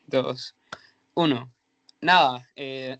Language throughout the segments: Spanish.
2, 1. Nada,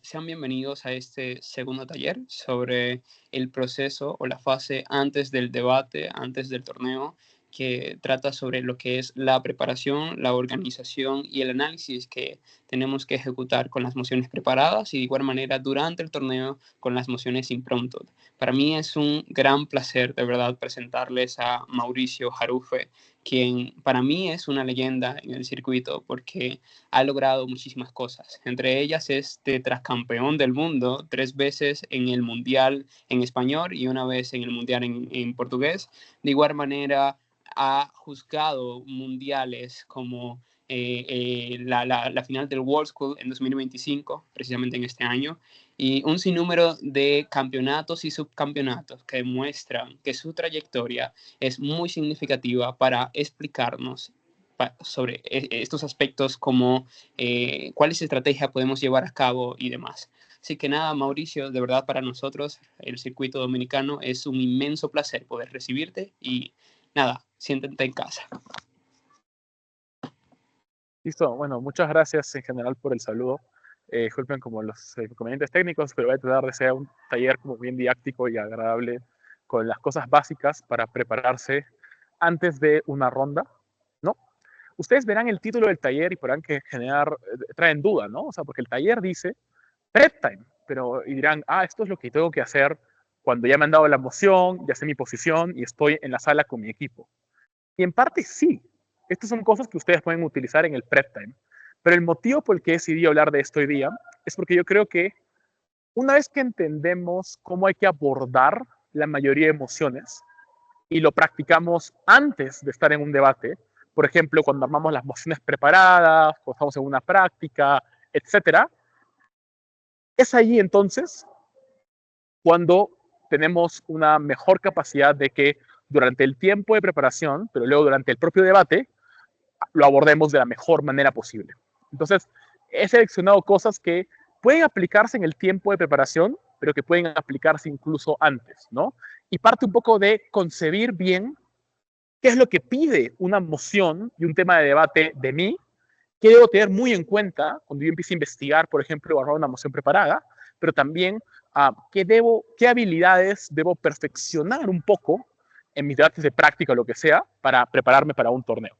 sean bienvenidos a este segundo taller sobre el proceso o la fase antes del debate, antes del torneo, que trata sobre lo que es la preparación, la organización y el análisis que tenemos que ejecutar con las mociones preparadas y de igual manera durante el torneo con las mociones impromptu. Para mí es un gran placer de verdad presentarles a Mauricio Jarufe, quien para mí es una leyenda en el circuito porque ha logrado muchísimas cosas. Entre ellas es tetracampeón del mundo, 3 veces en el Mundial en español y una vez en el Mundial en portugués. De igual manera, ha juzgado mundiales como la final del World School en 2025, precisamente en este año, y un sinnúmero de campeonatos y subcampeonatos que demuestran que su trayectoria es muy significativa para explicarnos sobre estos aspectos como cuáles estrategias podemos llevar a cabo y demás. Así que nada, Mauricio, de verdad para nosotros, el circuito dominicano, es un inmenso placer poder recibirte y nada, siéntete en casa. Listo, bueno, muchas gracias en general por el saludo. Disculpen como los inconvenientes técnicos, pero voy a tratar de ser un taller como bien didáctico y agradable con las cosas básicas para prepararse antes de una ronda, ¿no? Ustedes verán el título del taller y podrán que traen duda, ¿no? O sea, porque el taller dice prep time, pero y dirán, esto es lo que tengo que hacer cuando ya me han dado la moción, ya sé mi posición y estoy en la sala con mi equipo. Y en parte sí, estas son cosas que ustedes pueden utilizar en el prep time. Pero el motivo por el que decidí hablar de esto hoy día es porque yo creo que una vez que entendemos cómo hay que abordar la mayoría de emociones y lo practicamos antes de estar en un debate, por ejemplo, cuando armamos las mociones preparadas, cuando estamos en una práctica, etcétera, es ahí entonces cuando tenemos una mejor capacidad de que durante el tiempo de preparación, pero luego durante el propio debate, lo abordemos de la mejor manera posible. Entonces, he seleccionado cosas que pueden aplicarse en el tiempo de preparación, pero que pueden aplicarse incluso antes, ¿no? Y parte un poco de concebir bien qué es lo que pide una moción y un tema de debate de mí, qué debo tener muy en cuenta cuando yo empiece a investigar, por ejemplo, o armar una moción preparada, pero también qué habilidades debo perfeccionar un poco en mis debates de práctica o lo que sea para prepararme para un torneo.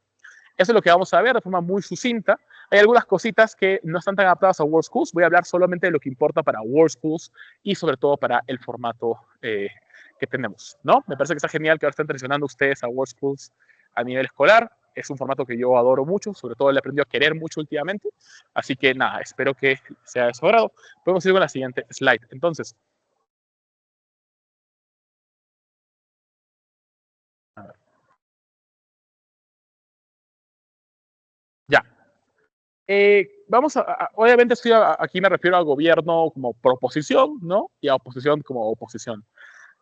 Eso es lo que vamos a ver de forma muy sucinta. Hay algunas cositas que no están tan adaptadas a World Schools. Voy a hablar solamente de lo que importa para World Schools y sobre todo para el formato que tenemos, ¿no? Me parece que está genial que ahora estén transicionando ustedes a World Schools a nivel escolar. Es un formato que yo adoro mucho, sobre todo le he aprendido a querer mucho últimamente. Así que nada, espero que sea de su agrado. Podemos ir con la siguiente slide. Entonces, a ver. Ya. Obviamente aquí me refiero al gobierno como proposición, ¿no? Y a oposición como oposición.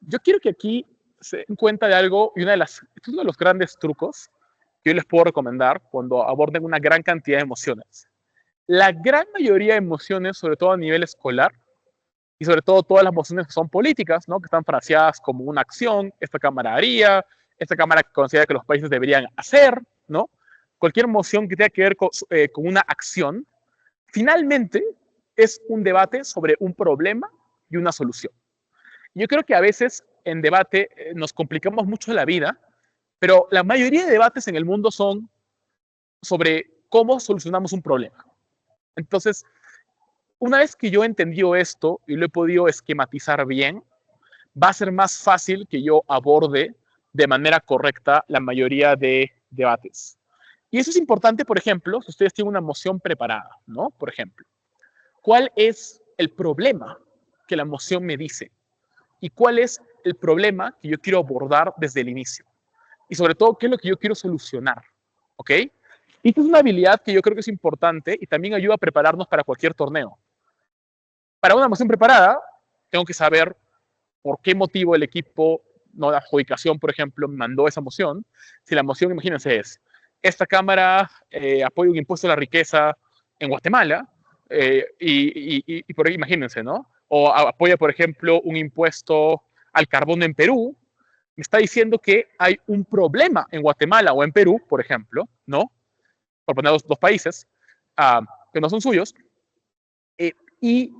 Yo quiero que aquí se den cuenta de algo y esto es uno de los grandes trucos que yo les puedo recomendar cuando aborden una gran cantidad de emociones. La gran mayoría de emociones, sobre todo a nivel escolar, y sobre todo todas las emociones que son políticas, ¿no? Que están fraseadas como una acción, esta Cámara haría, esta Cámara considera que los países deberían hacer, ¿no? Cualquier emoción que tenga que ver con una acción, finalmente es un debate sobre un problema y una solución. Yo creo que a veces en debate nos complicamos mucho la vida, pero la mayoría de debates en el mundo son sobre cómo solucionamos un problema. Entonces, una vez que yo he entendido esto y lo he podido esquematizar bien, va a ser más fácil que yo aborde de manera correcta la mayoría de debates. Y eso es importante, por ejemplo, si ustedes tienen una moción preparada, ¿no? Por ejemplo, ¿cuál es el problema que la moción me dice? ¿Y cuál es el problema que yo quiero abordar desde el inicio? Y sobre todo, ¿qué es lo que yo quiero solucionar? ¿Ok? Y esta es una habilidad que yo creo que es importante y también ayuda a prepararnos para cualquier torneo. Para una moción preparada, tengo que saber por qué motivo el equipo, no la adjudicación, por ejemplo, mandó esa moción. Si la moción, imagínense, es esta Cámara apoya un impuesto a la riqueza en Guatemala, y por ahí imagínense, ¿no? O apoya, por ejemplo, un impuesto al carbón en Perú, me está diciendo que hay un problema en Guatemala o en Perú, por ejemplo, ¿no? Por poner dos países, que no son suyos, y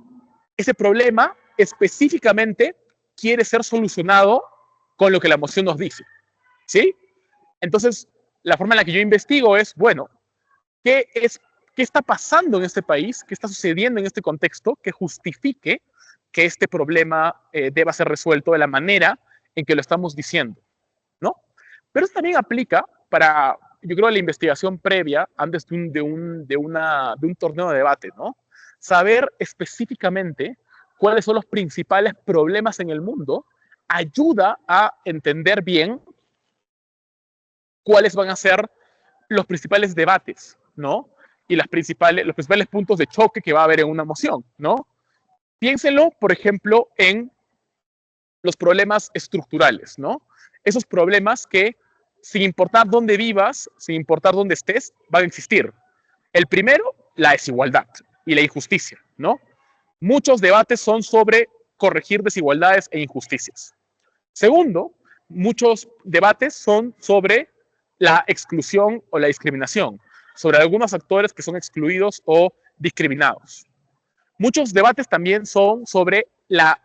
ese problema específicamente quiere ser solucionado con lo que la moción nos dice, ¿sí? Entonces, la forma en la que yo investigo es, bueno, ¿qué está pasando en este país? ¿Qué está sucediendo en este contexto que justifique que este problema deba ser resuelto de la manera en que lo estamos diciendo, ¿no? Pero eso también aplica para, yo creo, la investigación previa antes de un torneo de debate, ¿no? Saber específicamente cuáles son los principales problemas en el mundo ayuda a entender bien cuáles van a ser los principales debates, ¿no? Y los principales puntos de choque que va a haber en una moción, ¿no? Piénsenlo, por ejemplo, en los problemas estructurales, ¿no? Esos problemas que, sin importar dónde vivas, sin importar dónde estés, van a existir. El primero, la desigualdad y la injusticia, ¿no? Muchos debates son sobre corregir desigualdades e injusticias. Segundo, muchos debates son sobre la exclusión o la discriminación, sobre algunos actores que son excluidos o discriminados. Muchos debates también son sobre la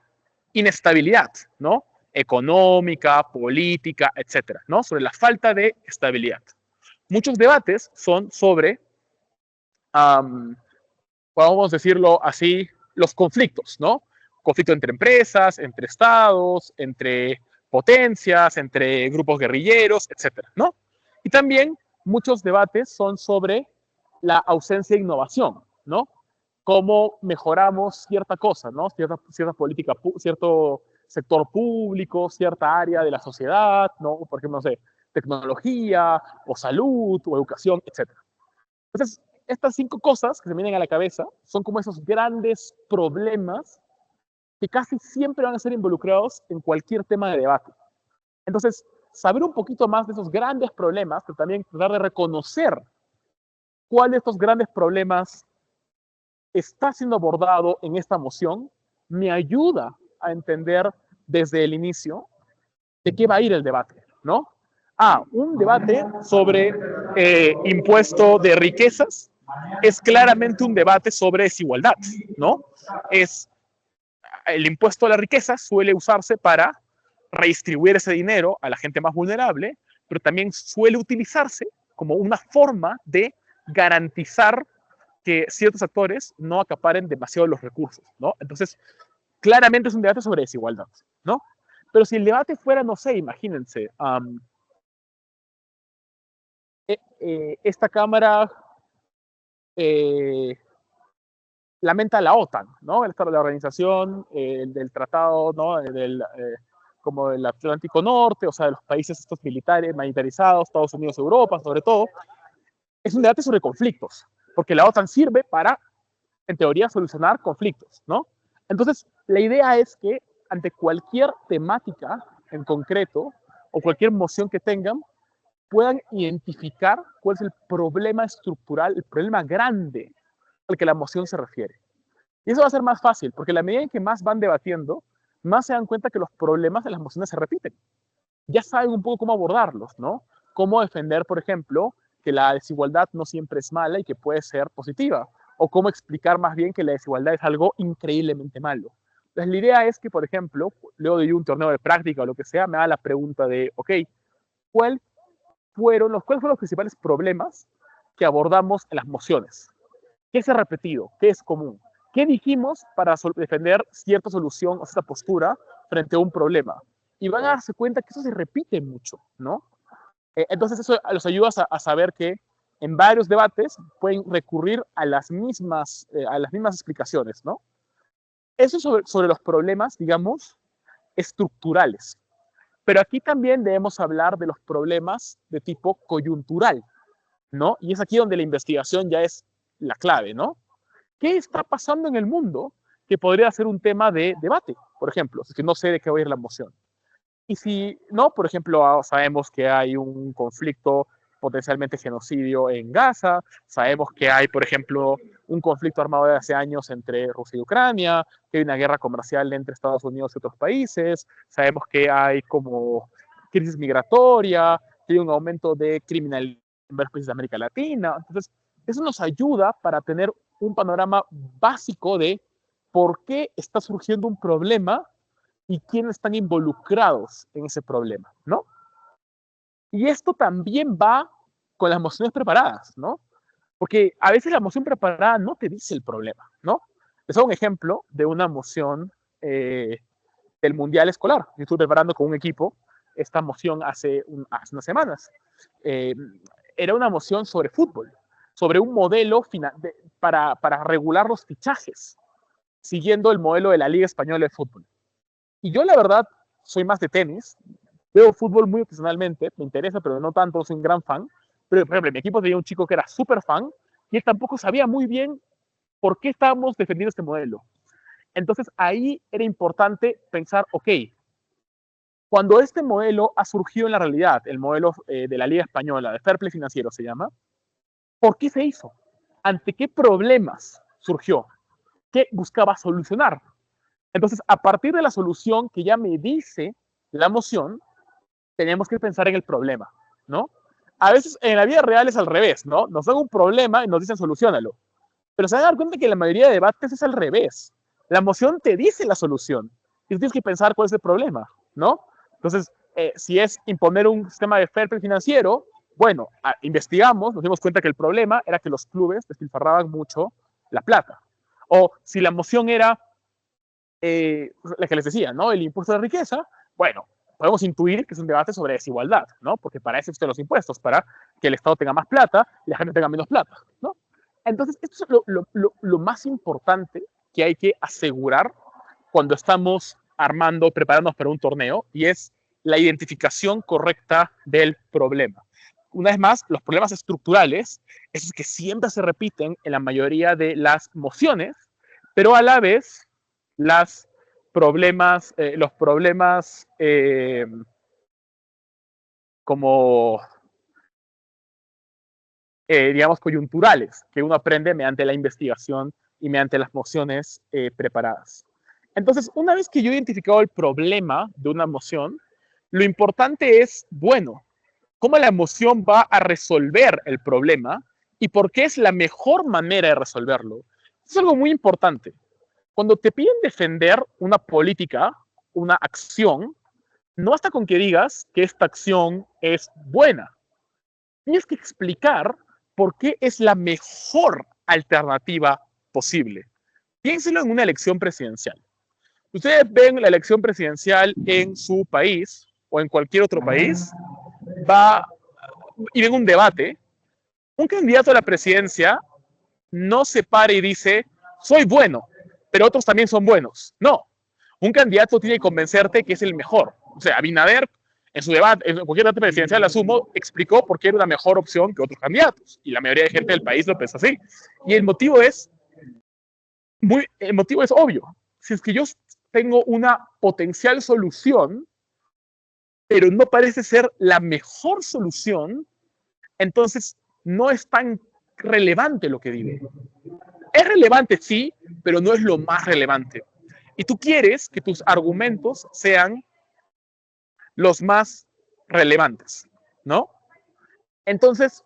inestabilidad, ¿no? Económica, política, etcétera, ¿no? Sobre la falta de estabilidad. Muchos debates son sobre, podemos decirlo así, los conflictos, ¿no? Conflicto entre empresas, entre estados, entre potencias, entre grupos guerrilleros, etcétera, ¿no? Y también muchos debates son sobre la ausencia de innovación, ¿no? Cómo mejoramos cierta cosa, ¿no? Cierta política, cierto sector público, cierta área de la sociedad, ¿no? Por ejemplo, no sé, tecnología, o salud, o educación, etcétera. Entonces, estas 5 cosas que se me vienen a la cabeza son como esos grandes problemas que casi siempre van a ser involucrados en cualquier tema de debate. Entonces, saber un poquito más de esos grandes problemas, pero también tratar de reconocer cuál de estos grandes problemas está siendo abordado en esta moción, me ayuda a entender desde el inicio de qué va a ir el debate, ¿no? Un debate sobre impuesto de riquezas es claramente un debate sobre desigualdad, ¿no? El impuesto a la riqueza suele usarse para redistribuir ese dinero a la gente más vulnerable, pero también suele utilizarse como una forma de garantizar que ciertos actores no acaparen demasiado los recursos, ¿no? Entonces, claramente es un debate sobre desigualdad, ¿no? Pero si el debate fuera, no sé, imagínense, esta Cámara lamenta la OTAN, ¿no? La organización del tratado, ¿no? Como del Atlántico Norte, o sea, de los países estos militares, militarizados, Estados Unidos, Europa, sobre todo. Es un debate sobre conflictos, porque la OTAN sirve para, en teoría, solucionar conflictos, ¿no? Entonces, la idea es que ante cualquier temática en concreto o cualquier moción que tengan, puedan identificar cuál es el problema estructural, el problema grande al que la moción se refiere. Y eso va a ser más fácil, porque a la medida en que más van debatiendo, más se dan cuenta que los problemas de las mociones se repiten. Ya saben un poco cómo abordarlos, ¿no? Cómo defender, por ejemplo, que la desigualdad no siempre es mala y que puede ser positiva, o cómo explicar más bien que la desigualdad es algo increíblemente malo. Entonces, la idea es que, por ejemplo, luego de un torneo de práctica o lo que sea, me haga la pregunta de, ok, ¿cuáles fueron los principales problemas que abordamos en las mociones? ¿Qué se ha repetido? ¿Qué es común? ¿Qué dijimos para defender cierta solución o cierta postura frente a un problema? Y van a darse cuenta que eso se repite mucho, ¿no? Entonces eso los ayuda a saber que en varios debates pueden recurrir a las mismas explicaciones, ¿no? Eso sobre los problemas, digamos, estructurales. Pero aquí también debemos hablar de los problemas de tipo coyuntural, ¿no? Y es aquí donde la investigación ya es la clave, ¿no? ¿Qué está pasando en el mundo que podría ser un tema de debate? Por ejemplo, si no sé de qué va a ir la moción. Y si no, por ejemplo, sabemos que hay un conflicto potencialmente genocidio en Gaza, sabemos que hay, por ejemplo, un conflicto armado de hace años entre Rusia y Ucrania, que hay una guerra comercial entre Estados Unidos y otros países, sabemos que hay como crisis migratoria, que hay un aumento de criminalidad en varios países de América Latina. Entonces, eso nos ayuda para tener un panorama básico de por qué está surgiendo un problema y quiénes están involucrados en ese problema, ¿no? Y esto también va con las mociones preparadas, ¿no? Porque a veces la moción preparada no te dice el problema, ¿no? Les hago un ejemplo de una moción del Mundial Escolar. Yo estuve preparando con un equipo esta moción hace unas semanas. Eh, Era una moción sobre fútbol, sobre un modelo para regular los fichajes, siguiendo el modelo de la Liga Española de Fútbol. Y yo, la verdad, soy más de tenis. Veo fútbol muy ocasionalmente, me interesa, pero no tanto, soy un gran fan. Pero, por ejemplo, en mi equipo tenía un chico que era súper fan y él tampoco sabía muy bien por qué estábamos defendiendo este modelo. Entonces, ahí era importante pensar, ok, cuando este modelo ha surgido en la realidad, el modelo de la Liga Española, de Fair Play Financiero se llama, ¿por qué se hizo? ¿Ante qué problemas surgió? ¿Qué buscaba solucionar? Entonces, a partir de la solución que ya me dice la moción, tenemos que pensar en el problema, ¿no? A veces en la vida real es al revés, ¿no? Nos dan un problema y nos dicen solucionalo. Pero se van a dar cuenta que la mayoría de debates es al revés. La moción te dice la solución y tú tienes que pensar cuál es el problema, ¿no? Entonces, si es imponer un sistema de fair play financiero, bueno, investigamos, nos dimos cuenta que el problema era que los clubes despilfarraban mucho la plata. O si la moción era la que les decía, ¿no? El impuesto de riqueza, bueno, podemos intuir que es un debate sobre desigualdad, ¿no? Porque para eso existen los impuestos, para que el Estado tenga más plata y la gente tenga menos plata, ¿no? Entonces, esto es lo más importante que hay que asegurar cuando estamos armando, preparándonos para un torneo, y es la identificación correcta del problema. Una vez más, los problemas estructurales, esos que siempre se repiten en la mayoría de las mociones, pero a la vez los problemas como, digamos, coyunturales, que uno aprende mediante la investigación y mediante las mociones preparadas. Entonces, una vez que yo he identificado el problema de una moción, lo importante es, bueno, cómo la moción va a resolver el problema y por qué es la mejor manera de resolverlo. Es algo muy importante. Cuando te piden defender una política, una acción, no basta con que digas que esta acción es buena. Tienes que explicar por qué es la mejor alternativa posible. Piénselo en una elección presidencial. Ustedes ven la elección presidencial en su país o en cualquier otro país, va y ven un debate. Un candidato a la presidencia no se para y dice, soy bueno, pero otros también son buenos. No, un candidato tiene que convencerte que es el mejor. O sea, Abinader, en su debate, en cualquier debate presidencial, asumo, explicó por qué era una mejor opción que otros candidatos. Y la mayoría de gente del país lo piensa así. Y el motivo es obvio. Si es que yo tengo una potencial solución, pero no parece ser la mejor solución, entonces no es tan relevante lo que digo. Es relevante, sí, pero no es lo más relevante. Y tú quieres que tus argumentos sean los más relevantes, ¿no? Entonces,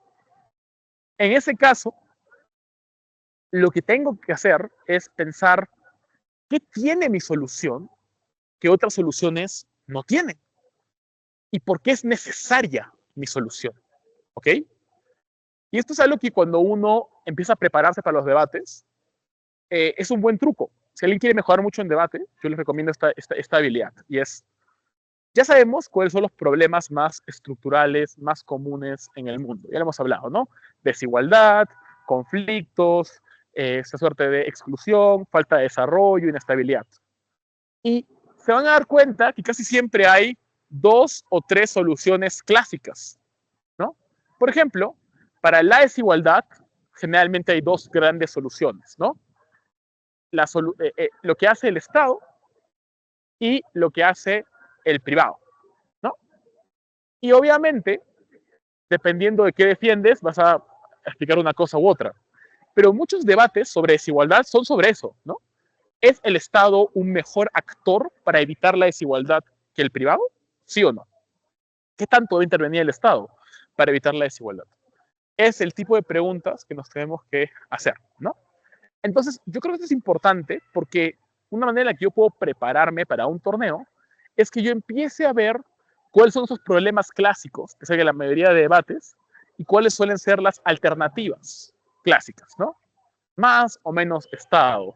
en ese caso, lo que tengo que hacer es pensar qué tiene mi solución que otras soluciones no tienen y por qué es necesaria mi solución, ¿ok? Y esto es algo que cuando uno empieza a prepararse para los debates, es un buen truco. Si alguien quiere mejorar mucho en debate, yo les recomiendo esta habilidad. Y es, ya sabemos cuáles son los problemas más estructurales, más comunes en el mundo. Ya lo hemos hablado, ¿no? Desigualdad, conflictos, esta suerte de exclusión, falta de desarrollo, inestabilidad. Y se van a dar cuenta que casi siempre hay 2 o 3 soluciones clásicas, ¿no? Por ejemplo, para la desigualdad, generalmente hay 2 grandes soluciones, ¿no? Lo que hace el Estado y lo que hace el privado, ¿no? Y obviamente, dependiendo de qué defiendes, vas a explicar una cosa u otra. Pero muchos debates sobre desigualdad son sobre eso, ¿no? ¿Es el Estado un mejor actor para evitar la desigualdad que el privado? ¿Sí o no? ¿Qué tanto debe intervenir el Estado para evitar la desigualdad? Es el tipo de preguntas que nos tenemos que hacer, ¿no? Entonces, yo creo que esto es importante porque una manera en la que yo puedo prepararme para un torneo es que yo empiece a ver cuáles son esos problemas clásicos, que sé que la mayoría de debates, y cuáles suelen ser las alternativas clásicas, ¿no? Más o menos Estado,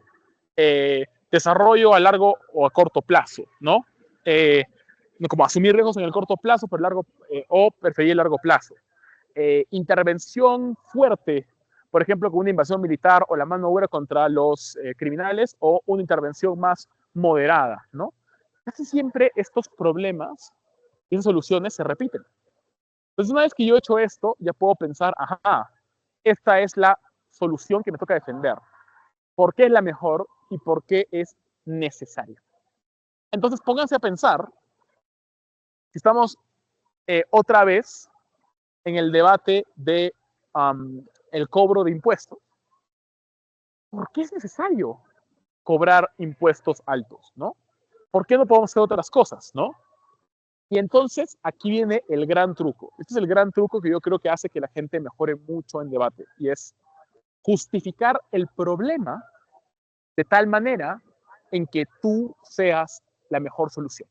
desarrollo a largo o a corto plazo, ¿no? Como asumir riesgos en el corto plazo, pero o preferir el largo plazo. Intervención fuerte, por ejemplo, con una invasión militar o la mano dura contra los criminales, o una intervención más moderada, ¿no? Casi siempre estos problemas y esas soluciones se repiten. Entonces, una vez que yo he hecho esto, ya puedo pensar, ajá, esta es la solución que me toca defender. ¿Por qué es la mejor y por qué es necesaria? Entonces, pónganse a pensar, si estamos otra vez en el debate de el cobro de impuestos, ¿por qué es necesario cobrar impuestos altos, ¿no? ¿Por qué no podemos hacer otras cosas, no? Y entonces aquí viene el gran truco. Este es el gran truco que yo creo que hace que la gente mejore mucho en debate, y es justificar el problema de tal manera en que tú seas la mejor solución.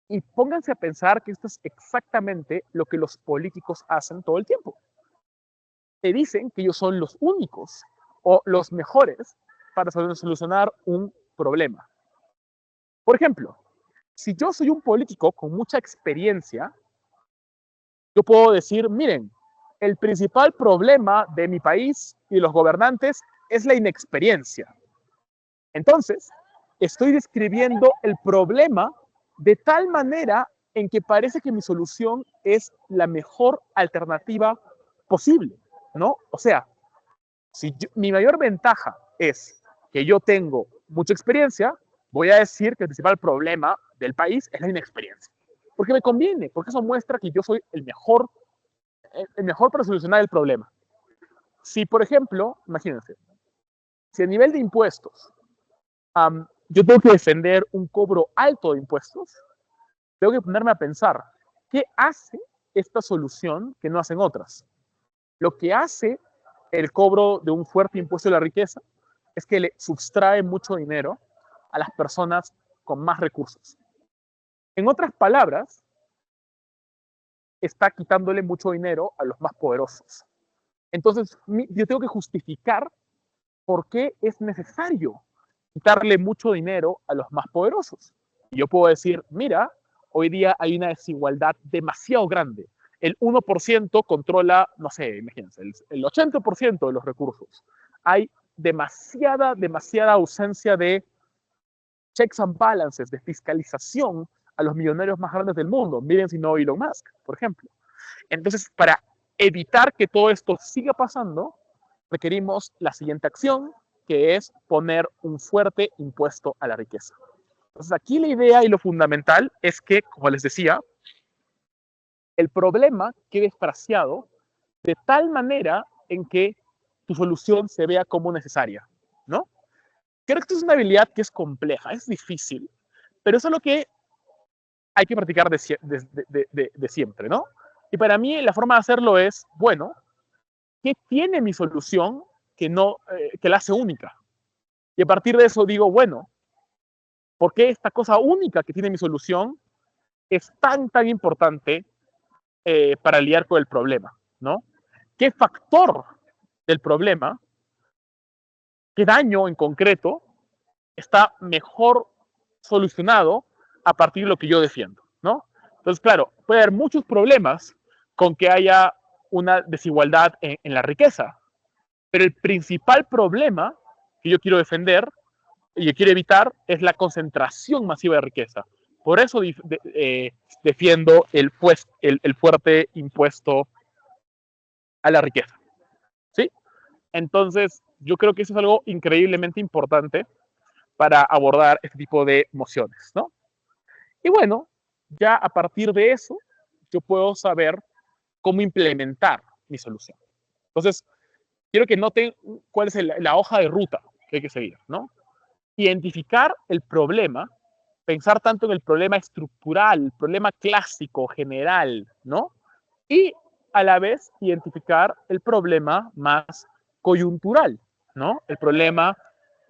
Y pónganse a pensar que esto es exactamente lo que los políticos hacen todo el tiempo. Te dicen que ellos son los únicos o los mejores para solucionar un problema. Por ejemplo, si yo soy un político con mucha experiencia, yo puedo decir, miren, el principal problema de mi país y de los gobernantes es la inexperiencia. Entonces, estoy describiendo el problema de tal manera en que parece que mi solución es la mejor alternativa posible, ¿no? O sea, si mi mayor ventaja es que yo tengo mucha experiencia, voy a decir que el principal problema del país es la inexperiencia. Porque me conviene, porque eso muestra que yo soy el mejor para solucionar el problema. Si, por ejemplo, imagínense, si a nivel de impuestos yo tengo que defender un cobro alto de impuestos, tengo que ponerme a pensar, ¿qué hace esta solución que no hacen otras? Lo que hace el cobro de un fuerte impuesto a la riqueza es que le sustrae mucho dinero a las personas con más recursos. En otras palabras, está quitándole mucho dinero a los más poderosos. Entonces, yo tengo que justificar por qué es necesario quitarle mucho dinero a los más poderosos. Y yo puedo decir, mira, hoy día hay una desigualdad demasiado grande. El 1% controla, no sé, imagínense, el 80% de los recursos. Hay demasiada ausencia de checks and balances, de fiscalización a los millonarios más grandes del mundo. Miren si no Elon Musk, por ejemplo. Entonces, para evitar que todo esto siga pasando, requerimos la siguiente acción, que es poner un fuerte impuesto a la riqueza. Entonces, aquí la idea y lo fundamental es que, como les decía, el problema quede fraseado de tal manera en que tu solución se vea como necesaria, ¿no? Creo que esto es una habilidad que es compleja, es difícil, pero eso es lo que hay que practicar de siempre, ¿no? Y para mí la forma de hacerlo es, bueno, ¿qué tiene mi solución que la hace única? Y a partir de eso digo, bueno, ¿por qué esta cosa única que tiene mi solución es tan importante para lidiar con el problema, ¿no? ¿Qué factor del problema, qué daño en concreto está mejor solucionado a partir de lo que yo defiendo, ¿no? Entonces, claro, puede haber muchos problemas con que haya una desigualdad en la riqueza, pero el principal problema que yo quiero defender y que quiero evitar es la concentración masiva de riqueza. Por eso defiendo el fuerte impuesto a la riqueza, ¿sí? Entonces, yo creo que eso es algo increíblemente importante para abordar este tipo de mociones, ¿no? Y bueno, ya a partir de eso, yo puedo saber cómo implementar mi solución. Entonces, quiero que noten cuál es la hoja de ruta que hay que seguir, ¿no? Identificar el problema, pensar tanto en el problema estructural, el problema clásico, general, ¿no? Y a la vez identificar el problema más coyuntural, ¿no? El problema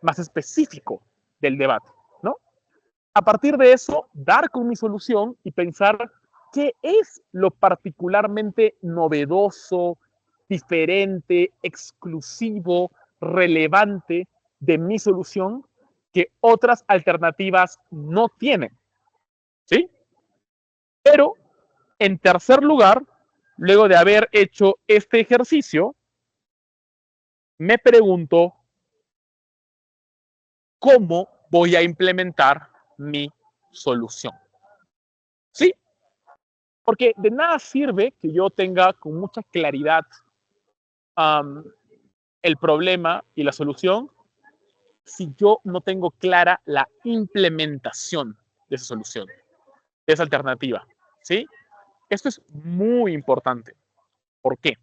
más específico del debate, ¿no? A partir de eso, dar con mi solución y pensar qué es lo particularmente novedoso, diferente, exclusivo, relevante de mi solución que otras alternativas no tienen, ¿sí? Pero, en tercer lugar, luego de haber hecho este ejercicio, me pregunto cómo voy a implementar mi solución. ¿Sí? Porque de nada sirve que yo tenga con mucha claridad el problema y la solución si yo no tengo clara la implementación de esa solución, de esa alternativa. ¿Sí? Esto es muy importante. ¿Por qué?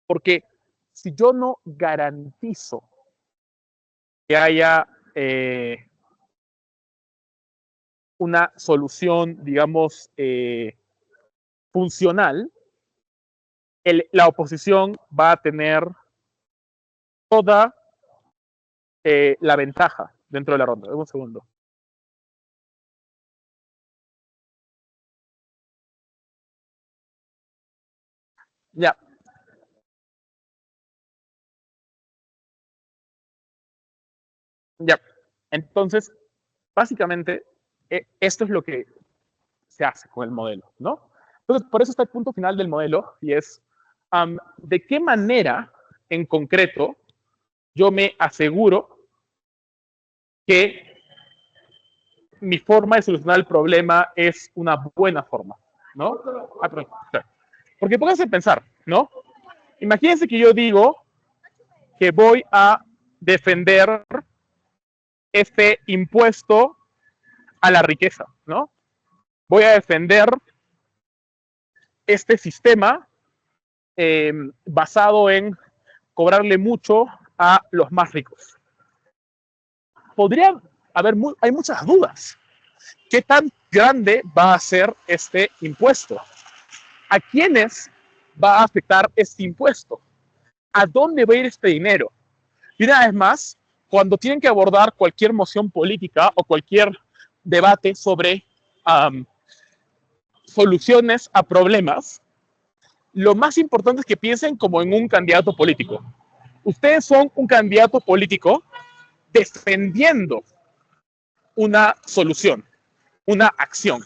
Porque si yo no garantizo que haya una solución, digamos, funcional, la oposición va a tener toda la ventaja dentro de la ronda. Un segundo. Ya. Ya. Entonces, básicamente, esto es lo que se hace con el modelo, ¿no? Entonces, por eso está el punto final del modelo y es de qué manera, en concreto, yo me aseguro que mi forma de solucionar el problema es una buena forma, ¿no? Porque pónganse a pensar, ¿no? Imagínense que yo digo que voy a defender este impuesto a la riqueza, ¿no? Voy a defender este sistema basado en cobrarle mucho a los más ricos. Podría haber, hay muchas dudas. ¿Qué tan grande va a ser este impuesto? ¿A quiénes va a afectar este impuesto? ¿A dónde va a ir este dinero? Y una vez más, cuando tienen que abordar cualquier moción política o cualquier debate sobre soluciones a problemas, lo más importante es que piensen como en un candidato político. Ustedes son un candidato político defendiendo una solución, una acción.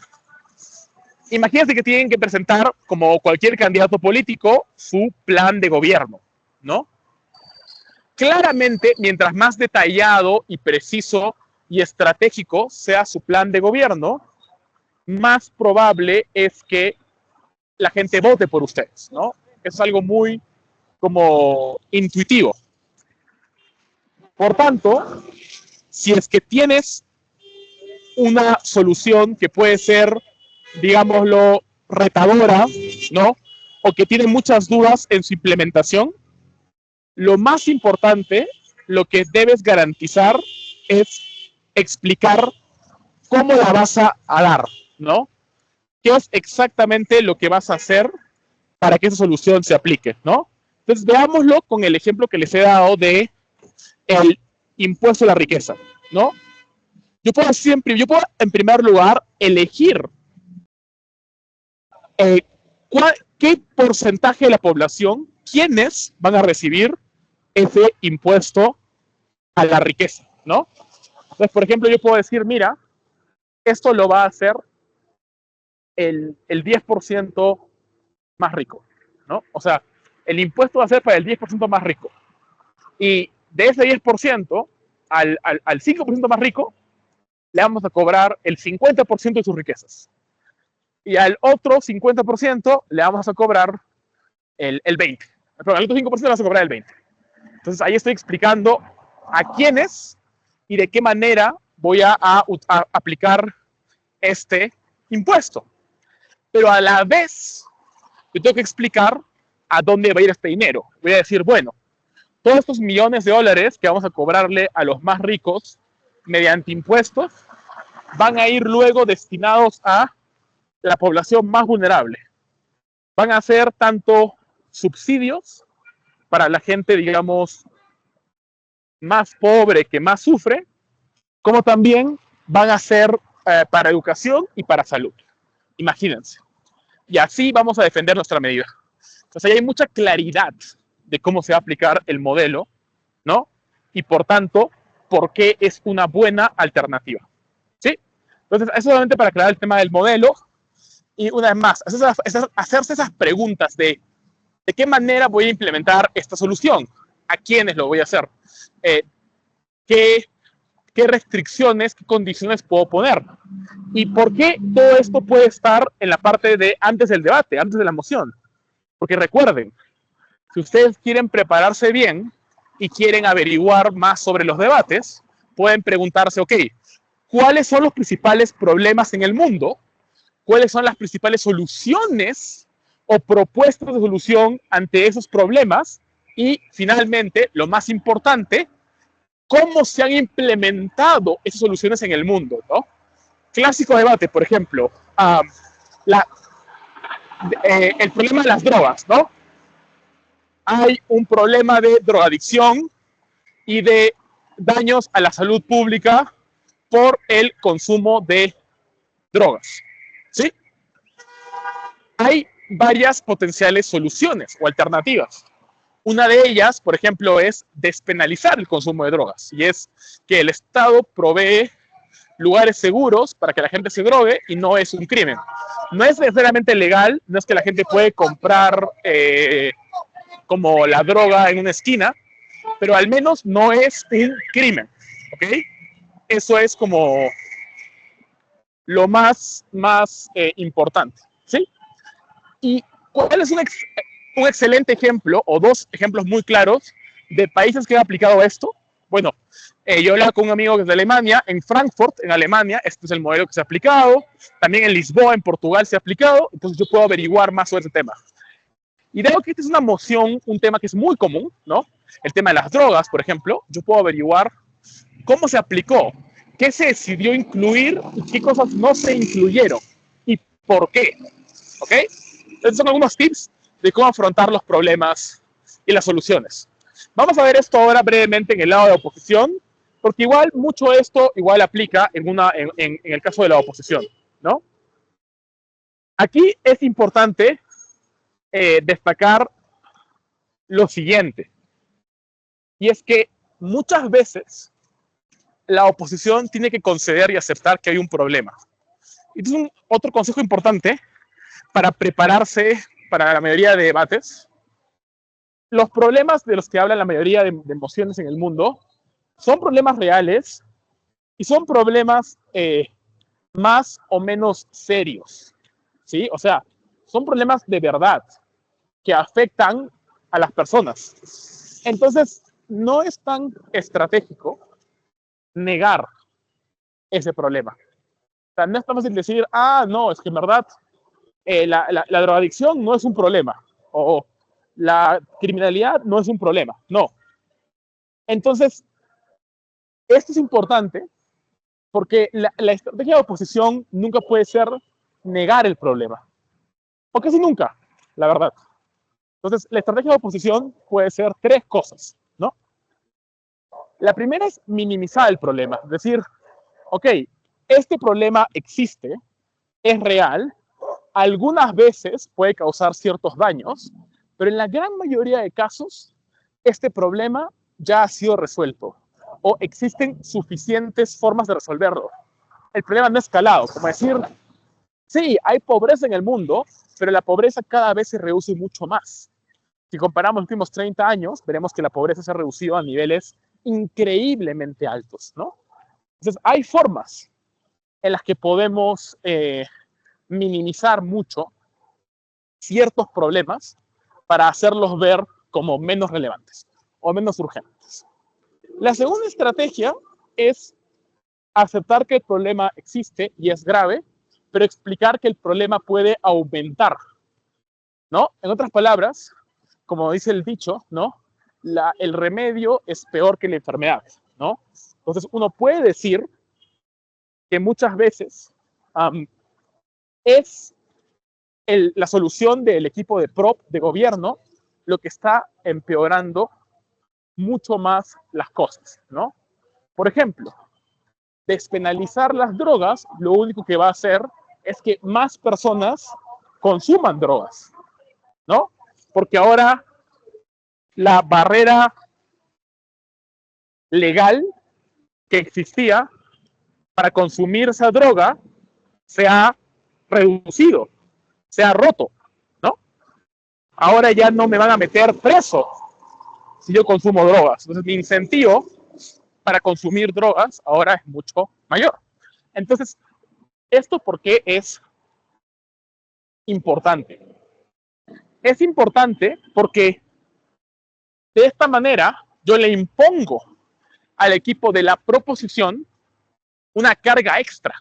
Imagínense que tienen que presentar, como cualquier candidato político, su plan de gobierno, ¿no? Claramente, mientras más detallado y preciso y estratégico sea su plan de gobierno, más probable es que la gente vote por ustedes, ¿no? Es algo muy como intuitivo. Por tanto, si es que tienes una solución que puede ser, digámoslo, retadora, ¿no? O que tiene muchas dudas en su implementación, lo más importante, lo que debes garantizar es explicar cómo la vas a dar, ¿no? ¿Qué es exactamente lo que vas a hacer para que esa solución se aplique, ¿no? Entonces, veámoslo con el ejemplo que les he dado de el impuesto a la riqueza, ¿no? Yo puedo, en primer lugar, elegir qué porcentaje de la población, quiénes van a recibir ese impuesto a la riqueza, ¿no? Entonces, por ejemplo, yo puedo decir, mira, esto lo va a hacer el 10% más rico, ¿no? O sea, el impuesto va a ser para el 10% más rico. Y de ese 10%, al 5% más rico, le vamos a cobrar el 50% de sus riquezas. Y al otro 50% le vamos a cobrar el 20%. Pero al otro 5% le vamos a cobrar el 20%. Entonces ahí estoy explicando a quiénes y de qué manera voy a aplicar este impuesto. Pero a la vez, yo tengo que explicar a dónde va a ir este dinero. Voy a decir, bueno, todos estos millones de dólares que vamos a cobrarle a los más ricos mediante impuestos van a ir luego destinados a la población más vulnerable. Van a ser tanto subsidios para la gente, digamos, más pobre que más sufre, como también van a ser para educación y para salud. Imagínense. Y así vamos a defender nuestra medida. Entonces, ahí hay mucha claridad de cómo se va a aplicar el modelo, ¿no? Y por tanto, por qué es una buena alternativa. ¿Sí? Entonces, eso solamente para aclarar el tema del modelo. Y una vez más, hacerse esas preguntas de qué manera voy a implementar esta solución, a quiénes lo voy a hacer, qué restricciones, qué condiciones puedo poner. ¿Y por qué todo esto puede estar en la parte de antes del debate, antes de la moción? Porque recuerden, si ustedes quieren prepararse bien y quieren averiguar más sobre los debates, pueden preguntarse, ok, ¿cuáles son los principales problemas en el mundo? ¿Cuáles son las principales soluciones o propuestas de solución ante esos problemas? Y finalmente, lo más importante, ¿cómo se han implementado esas soluciones en el mundo? ¿No? Clásico debate, por ejemplo, el problema de las drogas, ¿no? Hay un problema de drogadicción y de daños a la salud pública por el consumo de drogas, ¿sí? Hay varias potenciales soluciones o alternativas. Una de ellas, por ejemplo, es despenalizar el consumo de drogas, y es que el Estado provee lugares seguros para que la gente se drogue y no es un crimen. No es necesariamente legal, no es que la gente puede comprar como la droga en una esquina, pero al menos no es un crimen, ¿ok? Eso es como lo más importante, ¿sí? ¿Y cuál es un excelente ejemplo, o dos ejemplos muy claros, de países que han aplicado esto? Bueno, yo hablaba con un amigo que es de Alemania, en Frankfurt, en Alemania, este es el modelo que se ha aplicado, también en Lisboa, en Portugal se ha aplicado, entonces yo puedo averiguar más sobre ese tema. Y dado que esta es una moción, un tema que es muy común, ¿no? El tema de las drogas, por ejemplo, yo puedo averiguar cómo se aplicó, qué se decidió incluir y qué cosas no se incluyeron y por qué, ¿ok? Entonces son algunos tips de cómo afrontar los problemas y las soluciones. Vamos a ver esto ahora brevemente en el lado de oposición, porque igual mucho de esto igual aplica en el caso de la oposición, ¿no? Aquí es importante destacar lo siguiente, y es que muchas veces la oposición tiene que conceder y aceptar que hay un problema. Y es otro consejo importante para prepararse para la mayoría de debates. Los problemas de los que habla la mayoría de mociones en el mundo son problemas reales y son problemas más o menos serios, ¿sí? O sea, son problemas de verdad que afectan a las personas. Entonces, no es tan estratégico negar ese problema. O sea, no es tan fácil decir, no, es que en verdad la drogadicción no es un problema, o la criminalidad no es un problema, no. Entonces, esto es importante porque la estrategia de oposición nunca puede ser negar el problema, o casi nunca, la verdad. Entonces, la estrategia de oposición puede ser tres cosas, ¿no? La primera es minimizar el problema, es decir, ok, este problema existe, es real, algunas veces puede causar ciertos daños, pero en la gran mayoría de casos, este problema ya ha sido resuelto o existen suficientes formas de resolverlo. El problema no ha escalado, como decir, sí, hay pobreza en el mundo, pero la pobreza cada vez se reduce mucho más. Si comparamos los últimos 30 años, veremos que la pobreza se ha reducido a niveles increíblemente altos, ¿no? Entonces, hay formas en las que podemos minimizar mucho ciertos problemas para hacerlos ver como menos relevantes o menos urgentes. La segunda estrategia es aceptar que el problema existe y es grave, pero explicar que el problema puede aumentar, ¿no? En otras palabras, como dice el dicho, ¿no? El remedio es peor que la enfermedad, ¿no? Entonces, uno puede decir que muchas veces es la solución del equipo de PROP de gobierno lo que está empeorando mucho más las cosas, ¿no? Por ejemplo, despenalizar las drogas, lo único que va a hacer es que más personas consuman drogas, ¿no? Porque ahora la barrera legal que existía para consumir esa droga se ha reducido, se ha roto, ¿no? Ahora ya no me van a meter preso si yo consumo drogas. Entonces mi incentivo para consumir drogas ahora es mucho mayor. Entonces, ¿esto por qué es importante? Es importante porque de esta manera yo le impongo al equipo de la proposición una carga extra.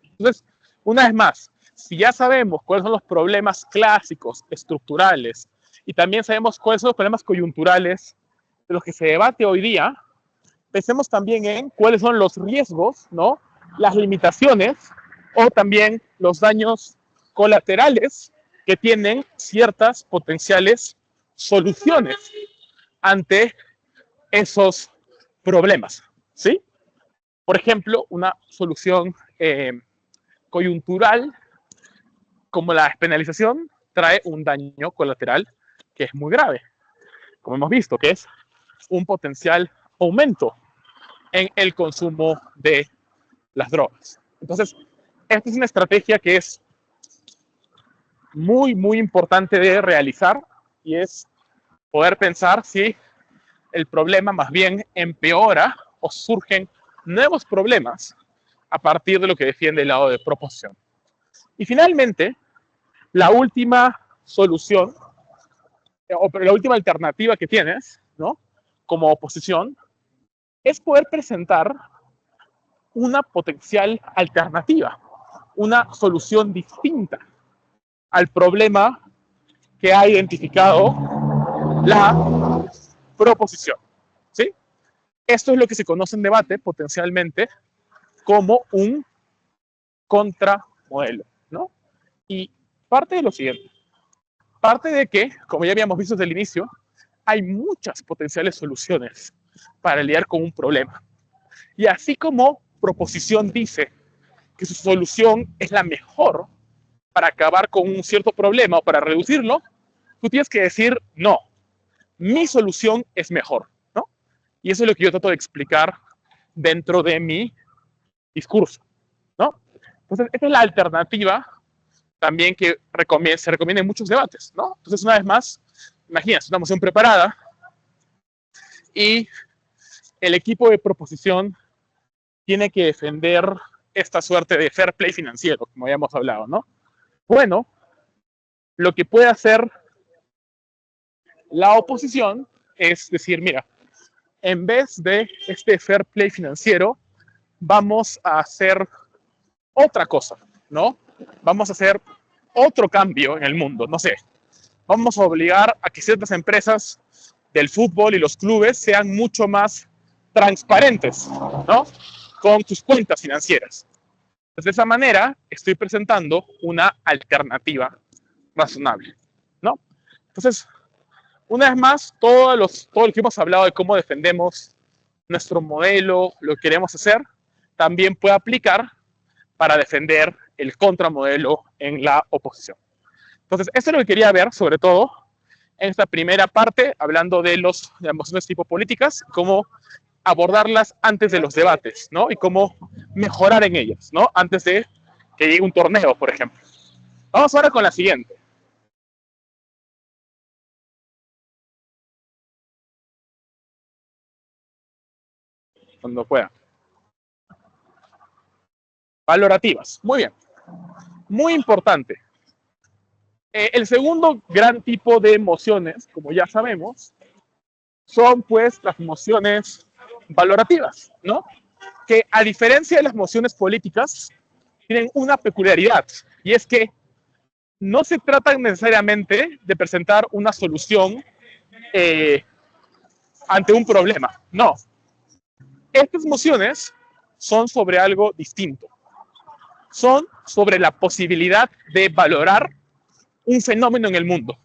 Entonces, una vez más, si ya sabemos cuáles son los problemas clásicos, estructurales, y también sabemos cuáles son los problemas coyunturales de los que se debate hoy día, pensemos también en cuáles son los riesgos, ¿no? Las limitaciones o también los daños colaterales que tienen ciertas potenciales soluciones ante esos problemas, ¿sí? Por ejemplo, una solución coyuntural como la despenalización trae un daño colateral que es muy grave, como hemos visto, que es un potencial aumento en el consumo de las drogas. Entonces, esta es una estrategia que es muy, muy importante de realizar y es poder pensar si el problema más bien empeora o surgen nuevos problemas a partir de lo que defiende el lado de proposición. Y finalmente, la última solución o la última alternativa que tienes, ¿no? Como oposición, es poder presentar una potencial alternativa, una solución distinta al problema que ha identificado la proposición, ¿sí? Esto es lo que se conoce en debate potencialmente como un contramodelo, ¿no? Y parte de lo siguiente, parte de que, como ya habíamos visto desde el inicio, hay muchas potenciales soluciones para lidiar con un problema. Y así como proposición dice que su solución es la mejor para acabar con un cierto problema o para reducirlo, tú tienes que decir, no, mi solución es mejor, ¿no? Y eso es lo que yo trato de explicar dentro de mi discurso, ¿no? Entonces, esta es la alternativa también que se recomienda en muchos debates, ¿no? Entonces, una vez más, imagínate, una moción preparada y el equipo de proposición tiene que defender esta suerte de fair play financiero, como habíamos hablado, ¿no? Bueno, lo que puede hacer la oposición es decir, mira, en vez de este fair play financiero, vamos a hacer otra cosa, ¿no? Vamos a hacer otro cambio en el mundo, no sé. Vamos a obligar a que ciertas empresas del fútbol y los clubes sean mucho más transparentes, ¿no? Con sus cuentas financieras. Pues de esa manera estoy presentando una alternativa razonable, ¿no? Entonces, una vez más, todo lo que hemos hablado de cómo defendemos nuestro modelo, lo que queremos hacer, también puede aplicar para defender el contramodelo en la oposición. Entonces, esto es lo que quería ver, sobre todo, en esta primera parte, hablando de las mociones tipo políticas, cómo abordarlas antes de los debates, ¿no? Y cómo mejorar en ellas, ¿no? Antes de que llegue un torneo, por ejemplo. Vamos ahora con la siguiente. Cuando pueda. Valorativas. Muy bien. Muy importante. El segundo gran tipo de emociones, como ya sabemos, son pues las emociones valorativas, ¿no? Que a diferencia de las emociones políticas, tienen una peculiaridad, y es que no se trata necesariamente de presentar una solución ante un problema, no. Estas emociones son sobre algo distinto. Son sobre la posibilidad de valorar un fenómeno en el mundo.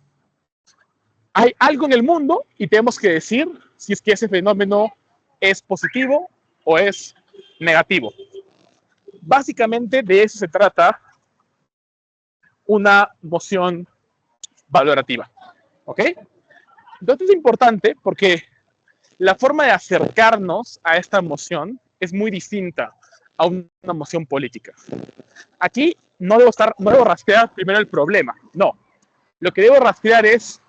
hay algo en el mundo y tenemos que decir si es que ese fenómeno es positivo o es negativo. Básicamente de eso se trata una moción valorativa. ¿Ok? Entonces es importante porque la forma de acercarnos a esta moción es muy distinta a una moción política. Aquí no debo rastrear primero el problema, no. Lo que debo rastrear es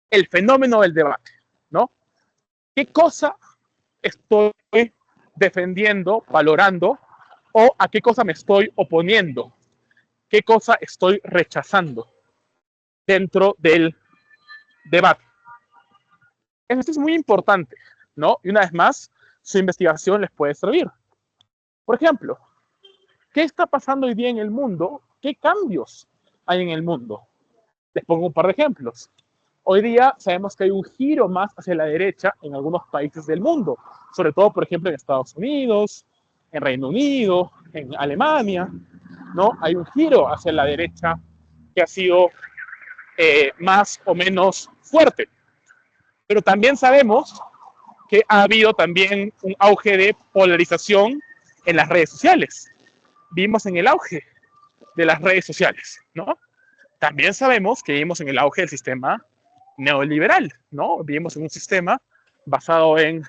el fenómeno del debate, ¿no? ¿Qué cosa estoy defendiendo, valorando, o a qué cosa me estoy oponiendo? ¿Qué cosa estoy rechazando dentro del debate? Esto es muy importante, ¿no? Y una vez más, su investigación les puede servir. Por ejemplo, ¿qué está pasando hoy día en el mundo? ¿Qué cambios hay en el mundo? Les pongo un par de ejemplos. Hoy día sabemos que hay un giro más hacia la derecha en algunos países del mundo, sobre todo, por ejemplo, en Estados Unidos, en Reino Unido, en Alemania, ¿no? Hay un giro hacia la derecha que ha sido más o menos fuerte. Pero también sabemos que ha habido también un auge de polarización en las redes sociales. Vimos en el auge de las redes sociales, ¿no? También sabemos que vivimos en el auge del sistema neoliberal, ¿no? Vivimos en un sistema basado en,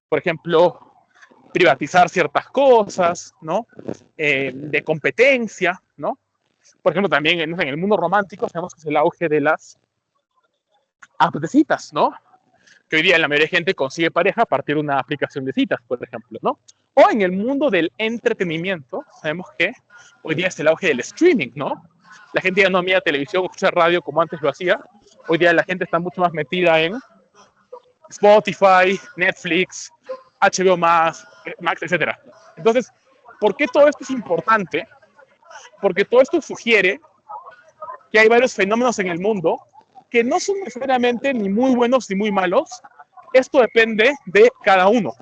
por ejemplo, privatizar ciertas cosas, ¿no? De competencia, ¿no? Por ejemplo, también en el mundo romántico sabemos que es el auge de las apps de citas, ¿no? Que hoy día la mayoría de gente consigue pareja a partir de una aplicación de citas, por ejemplo, ¿no? O en el mundo del entretenimiento, sabemos que hoy día es el auge del streaming, ¿no? La gente ya no mira televisión o escucha radio como antes lo hacía. Hoy día la gente está mucho más metida en Spotify, Netflix, HBO Max, etc. Entonces, ¿por qué todo esto es importante? Porque todo esto sugiere que hay varios fenómenos en el mundo que no son necesariamente ni muy buenos ni muy malos. Esto depende de cada uno,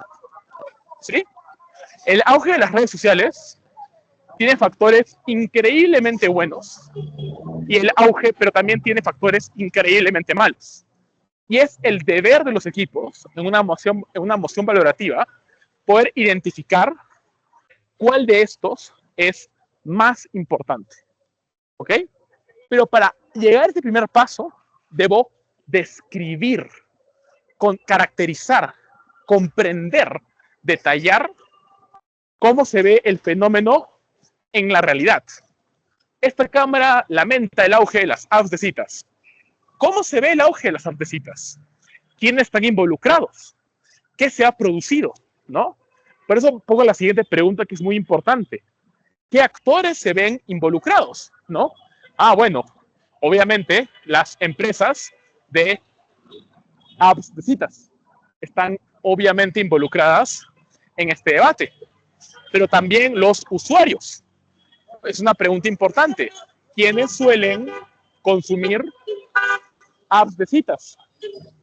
¿sí? El auge de las redes sociales tiene factores increíblemente buenos y el auge, pero también tiene factores increíblemente malos. Y es el deber de los equipos, en una moción valorativa, poder identificar cuál de estos es más importante, ¿ok? Pero para llegar a este primer paso, debo describir, caracterizar, comprender, detallar cómo se ve el fenómeno en la realidad. Esta cámara lamenta el auge de las apps de citas. ¿Cómo se ve el auge de las apps de citas? ¿Quiénes están involucrados? ¿Qué se ha producido? ¿No? Por eso pongo la siguiente pregunta que es muy importante. ¿Qué actores se ven involucrados? ¿No? Bueno, obviamente las empresas de apps de citas están obviamente involucradas en este debate, pero también los usuarios. Es una pregunta importante. ¿Quiénes suelen consumir apps de citas?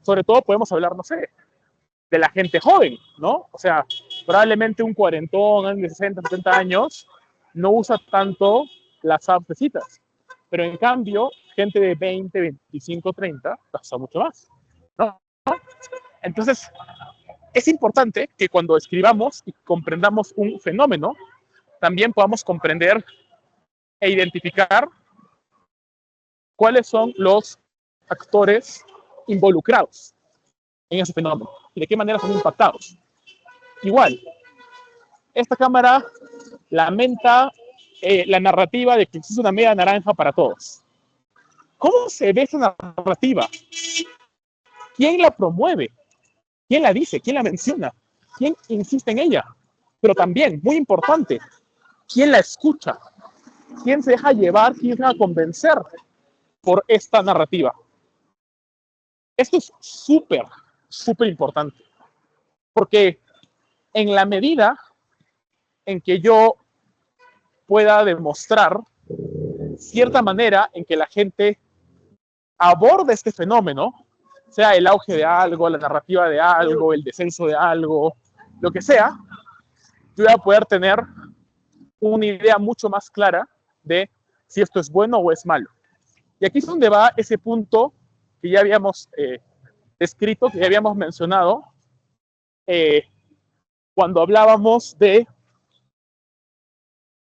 Sobre todo podemos hablar, no sé, de la gente joven, ¿no? O sea, probablemente un cuarentón de 60, 70 años no usa tanto las apps de citas. Pero en cambio, gente de 20, 25, 30 la usa mucho más, ¿no? Entonces, es importante que cuando escribamos y comprendamos un fenómeno, también podamos comprender e identificar cuáles son los actores involucrados en ese fenómeno y de qué manera son impactados. Igual, esta cámara lamenta la narrativa de que existe una media naranja para todos. ¿Cómo se ve esa narrativa? ¿Quién la promueve? ¿Quién la dice? ¿Quién la menciona? ¿Quién insiste en ella? Pero también, muy importante, ¿quién la escucha? ¿Quién se deja llevar? ¿Quién se deja convencer por esta narrativa? Esto es súper, súper importante. Porque en la medida en que yo pueda demostrar cierta manera en que la gente aborda este fenómeno, sea el auge de algo, la narrativa de algo, el descenso de algo, lo que sea, yo voy a poder tener una idea mucho más clara de si esto es bueno o es malo. Y aquí es donde va ese punto que ya habíamos descrito, que ya habíamos mencionado cuando hablábamos de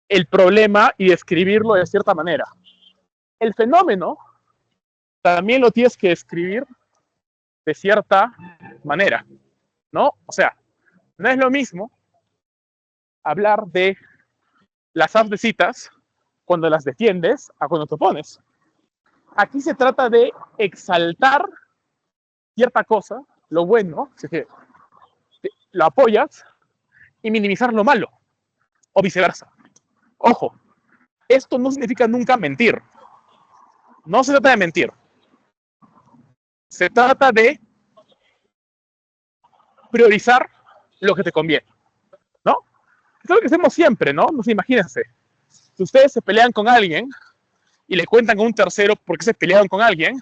el problema y describirlo de cierta manera. El fenómeno también lo tienes que describir de cierta manera, ¿no? O sea, no es lo mismo hablar de las apps de citas cuando las defiendes a cuando te opones. Aquí se trata de exaltar cierta cosa, lo bueno, es que lo apoyas, y minimizar lo malo, o viceversa. Ojo, esto no significa nunca mentir. No se trata de mentir. Se trata de priorizar lo que te conviene, ¿no? Es lo que hacemos siempre, ¿no? No sé, imagínense. Si ustedes se pelean con alguien y le cuentan a un tercero por qué se pelearon con alguien,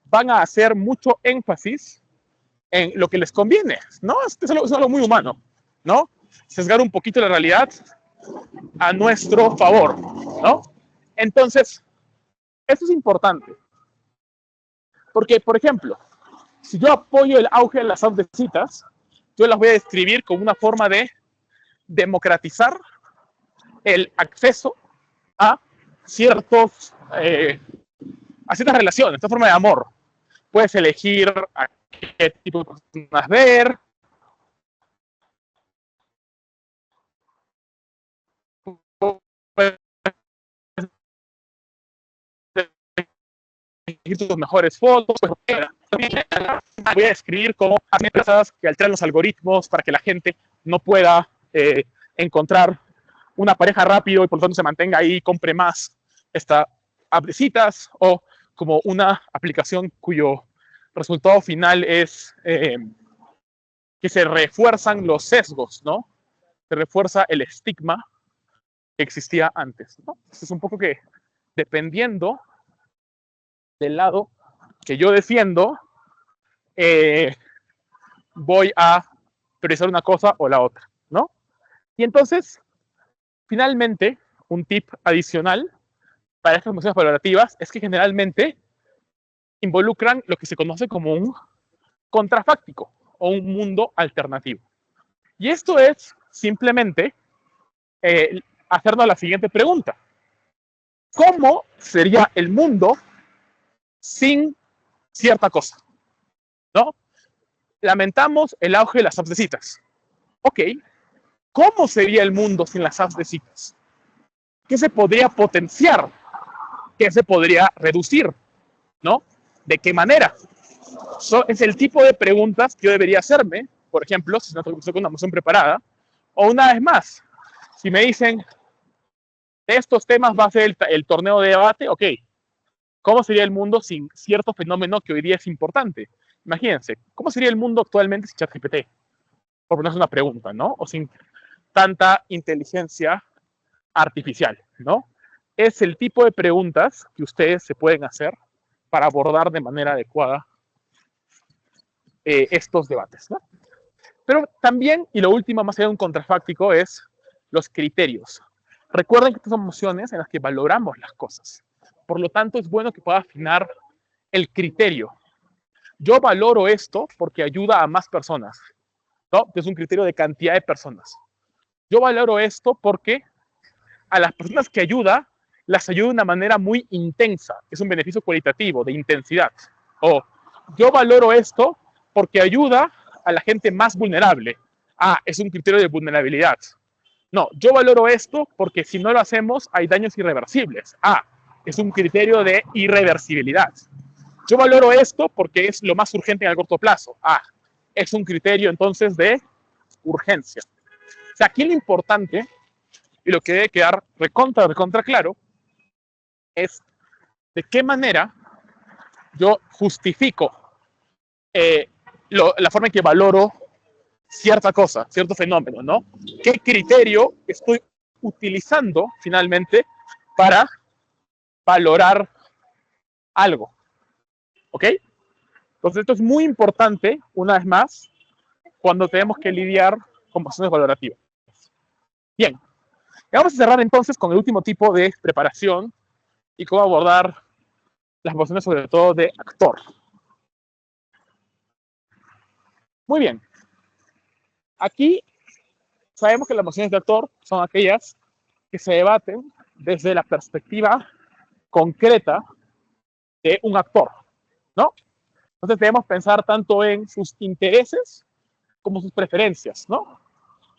van a hacer mucho énfasis en lo que les conviene, ¿no? Es algo muy humano, ¿no? Sesgar un poquito la realidad a nuestro favor, ¿no? Entonces, esto es importante. Porque, por ejemplo, si yo apoyo el auge de las apps de citas, yo las voy a describir como una forma de democratizar el acceso a ciertas relaciones, esta forma de amor. Puedes elegir a qué tipo de personas ver, puedes elegir tus mejores fotos. Voy a describir cómo hacen empresas que alteran los algoritmos para que la gente no pueda encontrar una pareja rápido y por lo tanto se mantenga ahí y compre más esta app de citas, o como una aplicación cuyo resultado final es que se refuerzan los sesgos, ¿no? Se refuerza el estigma que existía antes, ¿no? Es un poco que dependiendo del lado que yo defiendo, voy a priorizar una cosa o la otra, ¿no? Y entonces, finalmente, un tip adicional para estas emociones valorativas es que generalmente involucran lo que se conoce como un contrafáctico o un mundo alternativo. Y esto es simplemente hacernos la siguiente pregunta. ¿Cómo sería el mundo sin cierta cosa? ¿No? Lamentamos el auge de las apps de citas. Ok, ¿cómo sería el mundo sin las apps de citas? ¿Qué se podría potenciar? ¿Qué se podría reducir? ¿No? ¿De qué manera? Es el tipo de preguntas que yo debería hacerme, por ejemplo, si no estoy con una moción preparada, o una vez más, si me dicen, de estos temas va a ser el torneo de debate, ok, ¿cómo sería el mundo sin cierto fenómeno que hoy día es importante? Imagínense, ¿cómo sería el mundo actualmente sin ChatGPT? Por ponerse una pregunta, ¿no? O sin tanta inteligencia artificial, ¿no? Es el tipo de preguntas que ustedes se pueden hacer para abordar de manera adecuada estos debates, ¿no? Pero también, y lo último, más allá de un contrafáctico, es los criterios. Recuerden que estas son emociones en las que valoramos las cosas. Por lo tanto, es bueno que pueda afinar el criterio. Yo valoro esto porque ayuda a más personas, ¿no? Es un criterio de cantidad de personas. Yo valoro esto porque a las personas que ayuda, las ayuda de una manera muy intensa. Es un beneficio cualitativo, de intensidad. O yo valoro esto porque ayuda a la gente más vulnerable. Ah, es un criterio de vulnerabilidad. No, yo valoro esto porque si no lo hacemos hay daños irreversibles. Ah, es un criterio de irreversibilidad. Yo valoro esto porque es lo más urgente en el corto plazo. Ah, es un criterio entonces de urgencia. O sea, aquí lo importante y lo que debe quedar recontra claro es de qué manera yo justifico la forma en que valoro cierta cosa, cierto fenómeno, ¿no? ¿Qué criterio estoy utilizando finalmente para valorar algo? ¿Ok? Entonces esto es muy importante, una vez más, cuando tenemos que lidiar con emociones valorativas. Bien, vamos a cerrar entonces con el último tipo de preparación y cómo abordar las emociones sobre todo de actor. Muy bien. Aquí sabemos que las emociones de actor son aquellas que se debaten desde la perspectiva concreta de un actor, ¿no? Entonces debemos pensar tanto en sus intereses como sus preferencias, ¿no?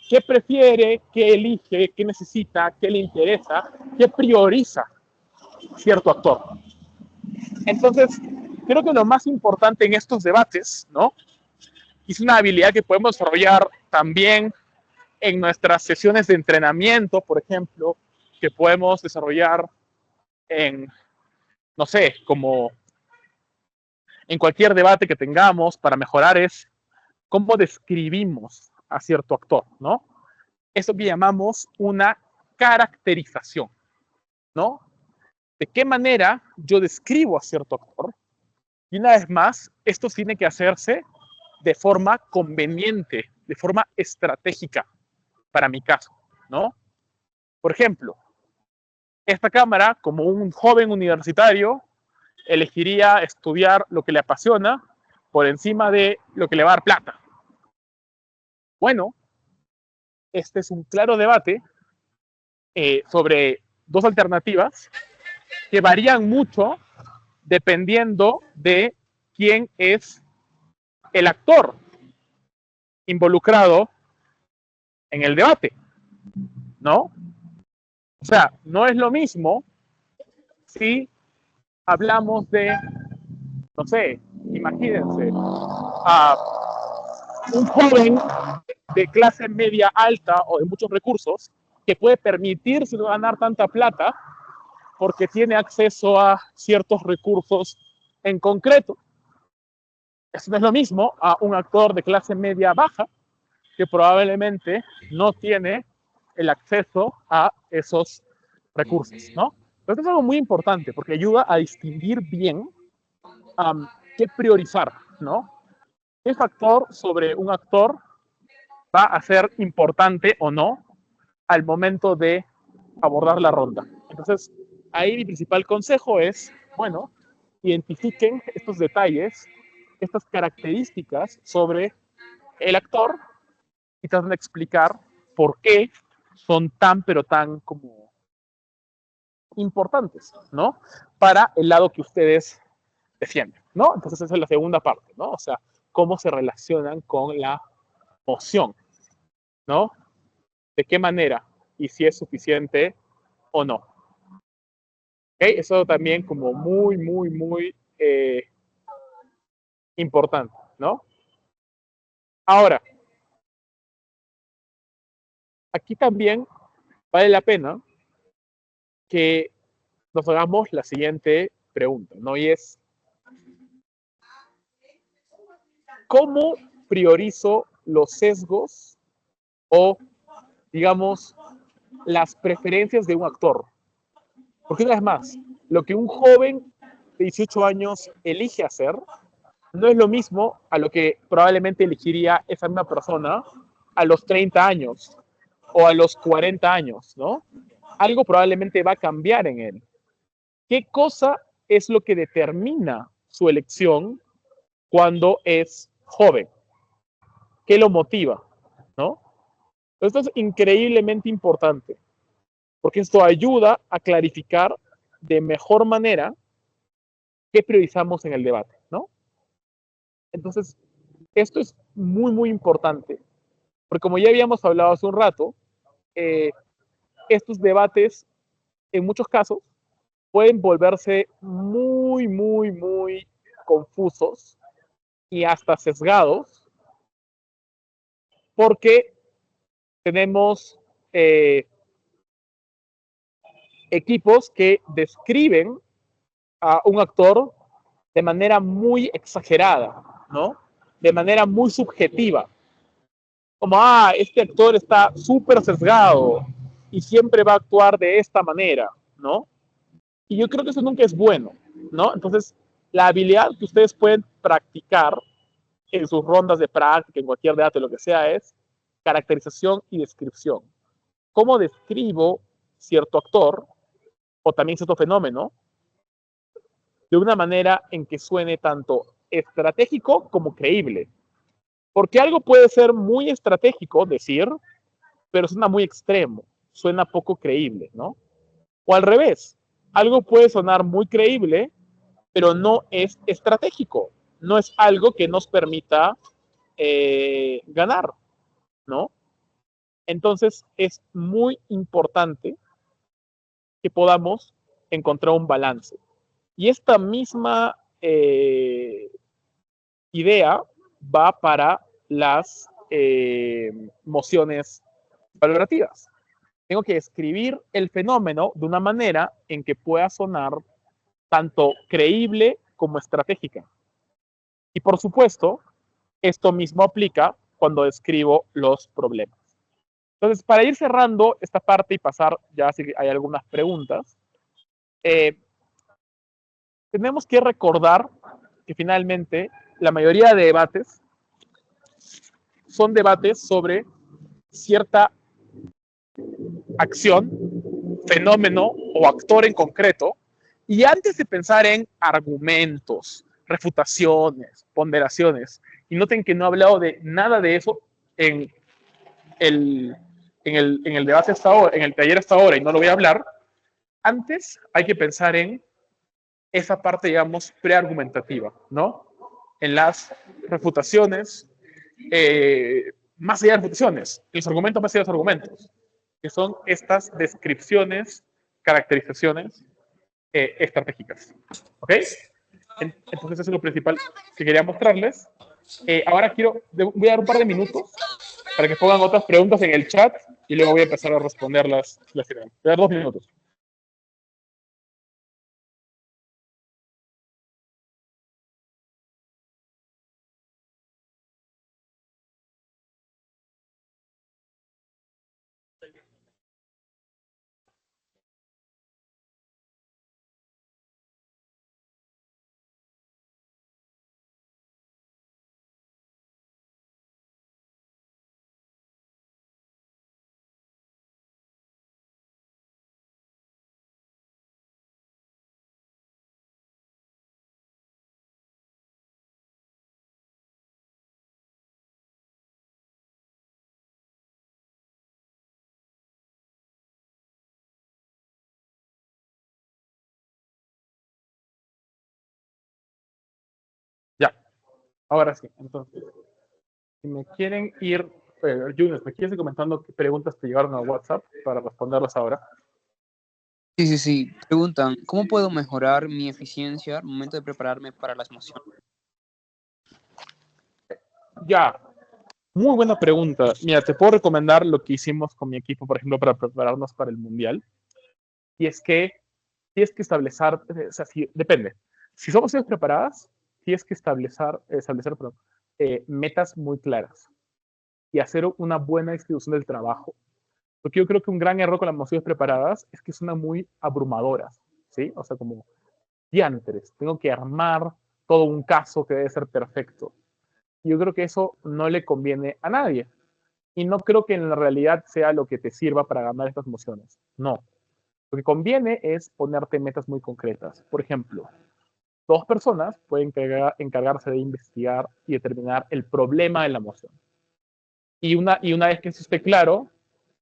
¿Qué prefiere, qué elige, qué necesita, qué le interesa, qué prioriza cierto actor? Entonces, creo que lo más importante en estos debates, ¿no? Es una habilidad que podemos desarrollar también en nuestras sesiones de entrenamiento, por ejemplo, que podemos desarrollar en, no sé, como en cualquier debate que tengamos para mejorar es cómo describimos a cierto actor, ¿no? Eso que llamamos una caracterización, ¿no? ¿De qué manera yo describo a cierto actor? Y una vez más, esto tiene que hacerse de forma conveniente, de forma estratégica para mi caso, ¿no? Por ejemplo, esta cámara, como un joven universitario, elegiría estudiar lo que le apasiona por encima de lo que le va a dar plata. Bueno, este es un claro debate sobre dos alternativas que varían mucho dependiendo de quién es el actor involucrado en el debate, ¿no? O sea, no es lo mismo si hablamos de, no sé, imagínense, a un joven de clase media alta o de muchos recursos que puede permitirse ganar tanta plata porque tiene acceso a ciertos recursos en concreto. Eso no es lo mismo a un actor de clase media baja que probablemente no tiene el acceso a esos recursos, ¿no? Pero esto es algo muy importante porque ayuda a distinguir bien qué priorizar, ¿no? ¿Qué factor sobre un actor va a ser importante o no al momento de abordar la ronda? Entonces, ahí mi principal consejo es, bueno, identifiquen estos detalles, estas características sobre el actor y traten de explicar por qué son tan, pero tan como importantes, ¿no? Para el lado que ustedes defienden, ¿no? Entonces esa es la segunda parte, ¿no? O sea, cómo se relacionan con la moción, ¿no? ¿De qué manera? Y si es suficiente o no. ¿Okay? Eso también como muy, muy, muy importante, ¿no? Ahora, aquí también vale la pena que nos hagamos la siguiente pregunta, ¿no? Y es, ¿cómo priorizo los sesgos o, digamos, las preferencias de un actor? Porque una vez más, lo que un joven de 18 años elige hacer no es lo mismo a lo que probablemente elegiría esa misma persona a los 30 años o a los 40 años, ¿no? Algo probablemente va a cambiar en él. ¿Qué cosa es lo que determina su elección cuando es joven? ¿Qué lo motiva? ¿No? Esto es increíblemente importante, porque esto ayuda a clarificar de mejor manera qué priorizamos en el debate, ¿no? Entonces, esto es muy, muy importante, porque como ya habíamos hablado hace un rato, estos debates, en muchos casos, pueden volverse muy, muy, muy confusos y hasta sesgados, porque tenemos equipos que describen a un actor de manera muy exagerada, ¿no? De manera muy subjetiva. Como, este actor está súper sesgado y siempre va a actuar de esta manera, ¿no? Y yo creo que eso nunca es bueno, ¿no? Entonces, la habilidad que ustedes pueden practicar en sus rondas de práctica, en cualquier debate, lo que sea, es caracterización y descripción. ¿Cómo describo cierto actor o también cierto fenómeno de una manera en que suene tanto estratégico como creíble? Porque algo puede ser muy estratégico, decir, pero suena muy extremo, suena poco creíble, ¿no? O al revés, algo puede sonar muy creíble, pero no es estratégico, no es algo que nos permita ganar, ¿no? Entonces es muy importante que podamos encontrar un balance. Y esta misma idea va para las mociones valorativas. Tengo que escribir el fenómeno de una manera en que pueda sonar tanto creíble como estratégica. Y por supuesto, esto mismo aplica cuando describo los problemas. Entonces, para ir cerrando esta parte y pasar ya si hay algunas preguntas, tenemos que recordar que finalmente la mayoría de debates son debates sobre cierta acción, fenómeno o actor en concreto, y antes de pensar en argumentos, refutaciones, ponderaciones, y noten que no he hablado de nada de eso en el debate hasta ahora, en el taller hasta ahora, y no lo voy a hablar, antes hay que pensar en esa parte, digamos, preargumentativa, ¿no? En las refutaciones, más allá de refutaciones, los argumentos más allá de los argumentos, que son estas descripciones, caracterizaciones estratégicas. ¿Ok? Entonces eso es lo principal que quería mostrarles. Ahora voy a dar un par de minutos para que pongan otras preguntas en el chat y luego voy a empezar a responderlas. Voy a dar 2 minutos. Ya, ahora sí. Entonces, si me quieren ir, Junes, ¿me quieres ir comentando qué preguntas te llegaron a WhatsApp para responderlas ahora? Sí, sí, sí. Preguntan, ¿cómo puedo mejorar mi eficiencia al momento de prepararme para las mociones? Ya, muy buena pregunta. Mira, te puedo recomendar lo que hicimos con mi equipo, por ejemplo, para prepararnos para el Mundial. Y es que tienes que establecer, o sea, depende. Si somos preparadas, tienes que establecer perdón, metas muy claras y hacer una buena distribución del trabajo. Porque yo creo que un gran error con las mociones preparadas es que son muy abrumadoras, ¿sí? O sea, como diantres, tengo que armar todo un caso que debe ser perfecto. Y yo creo que eso no le conviene a nadie. Y no creo que en la realidad sea lo que te sirva para ganar estas mociones. No. Lo que conviene es ponerte metas muy concretas. Por ejemplo, 2 personas pueden encargarse de investigar y determinar el problema de la moción. Y una vez que eso esté claro,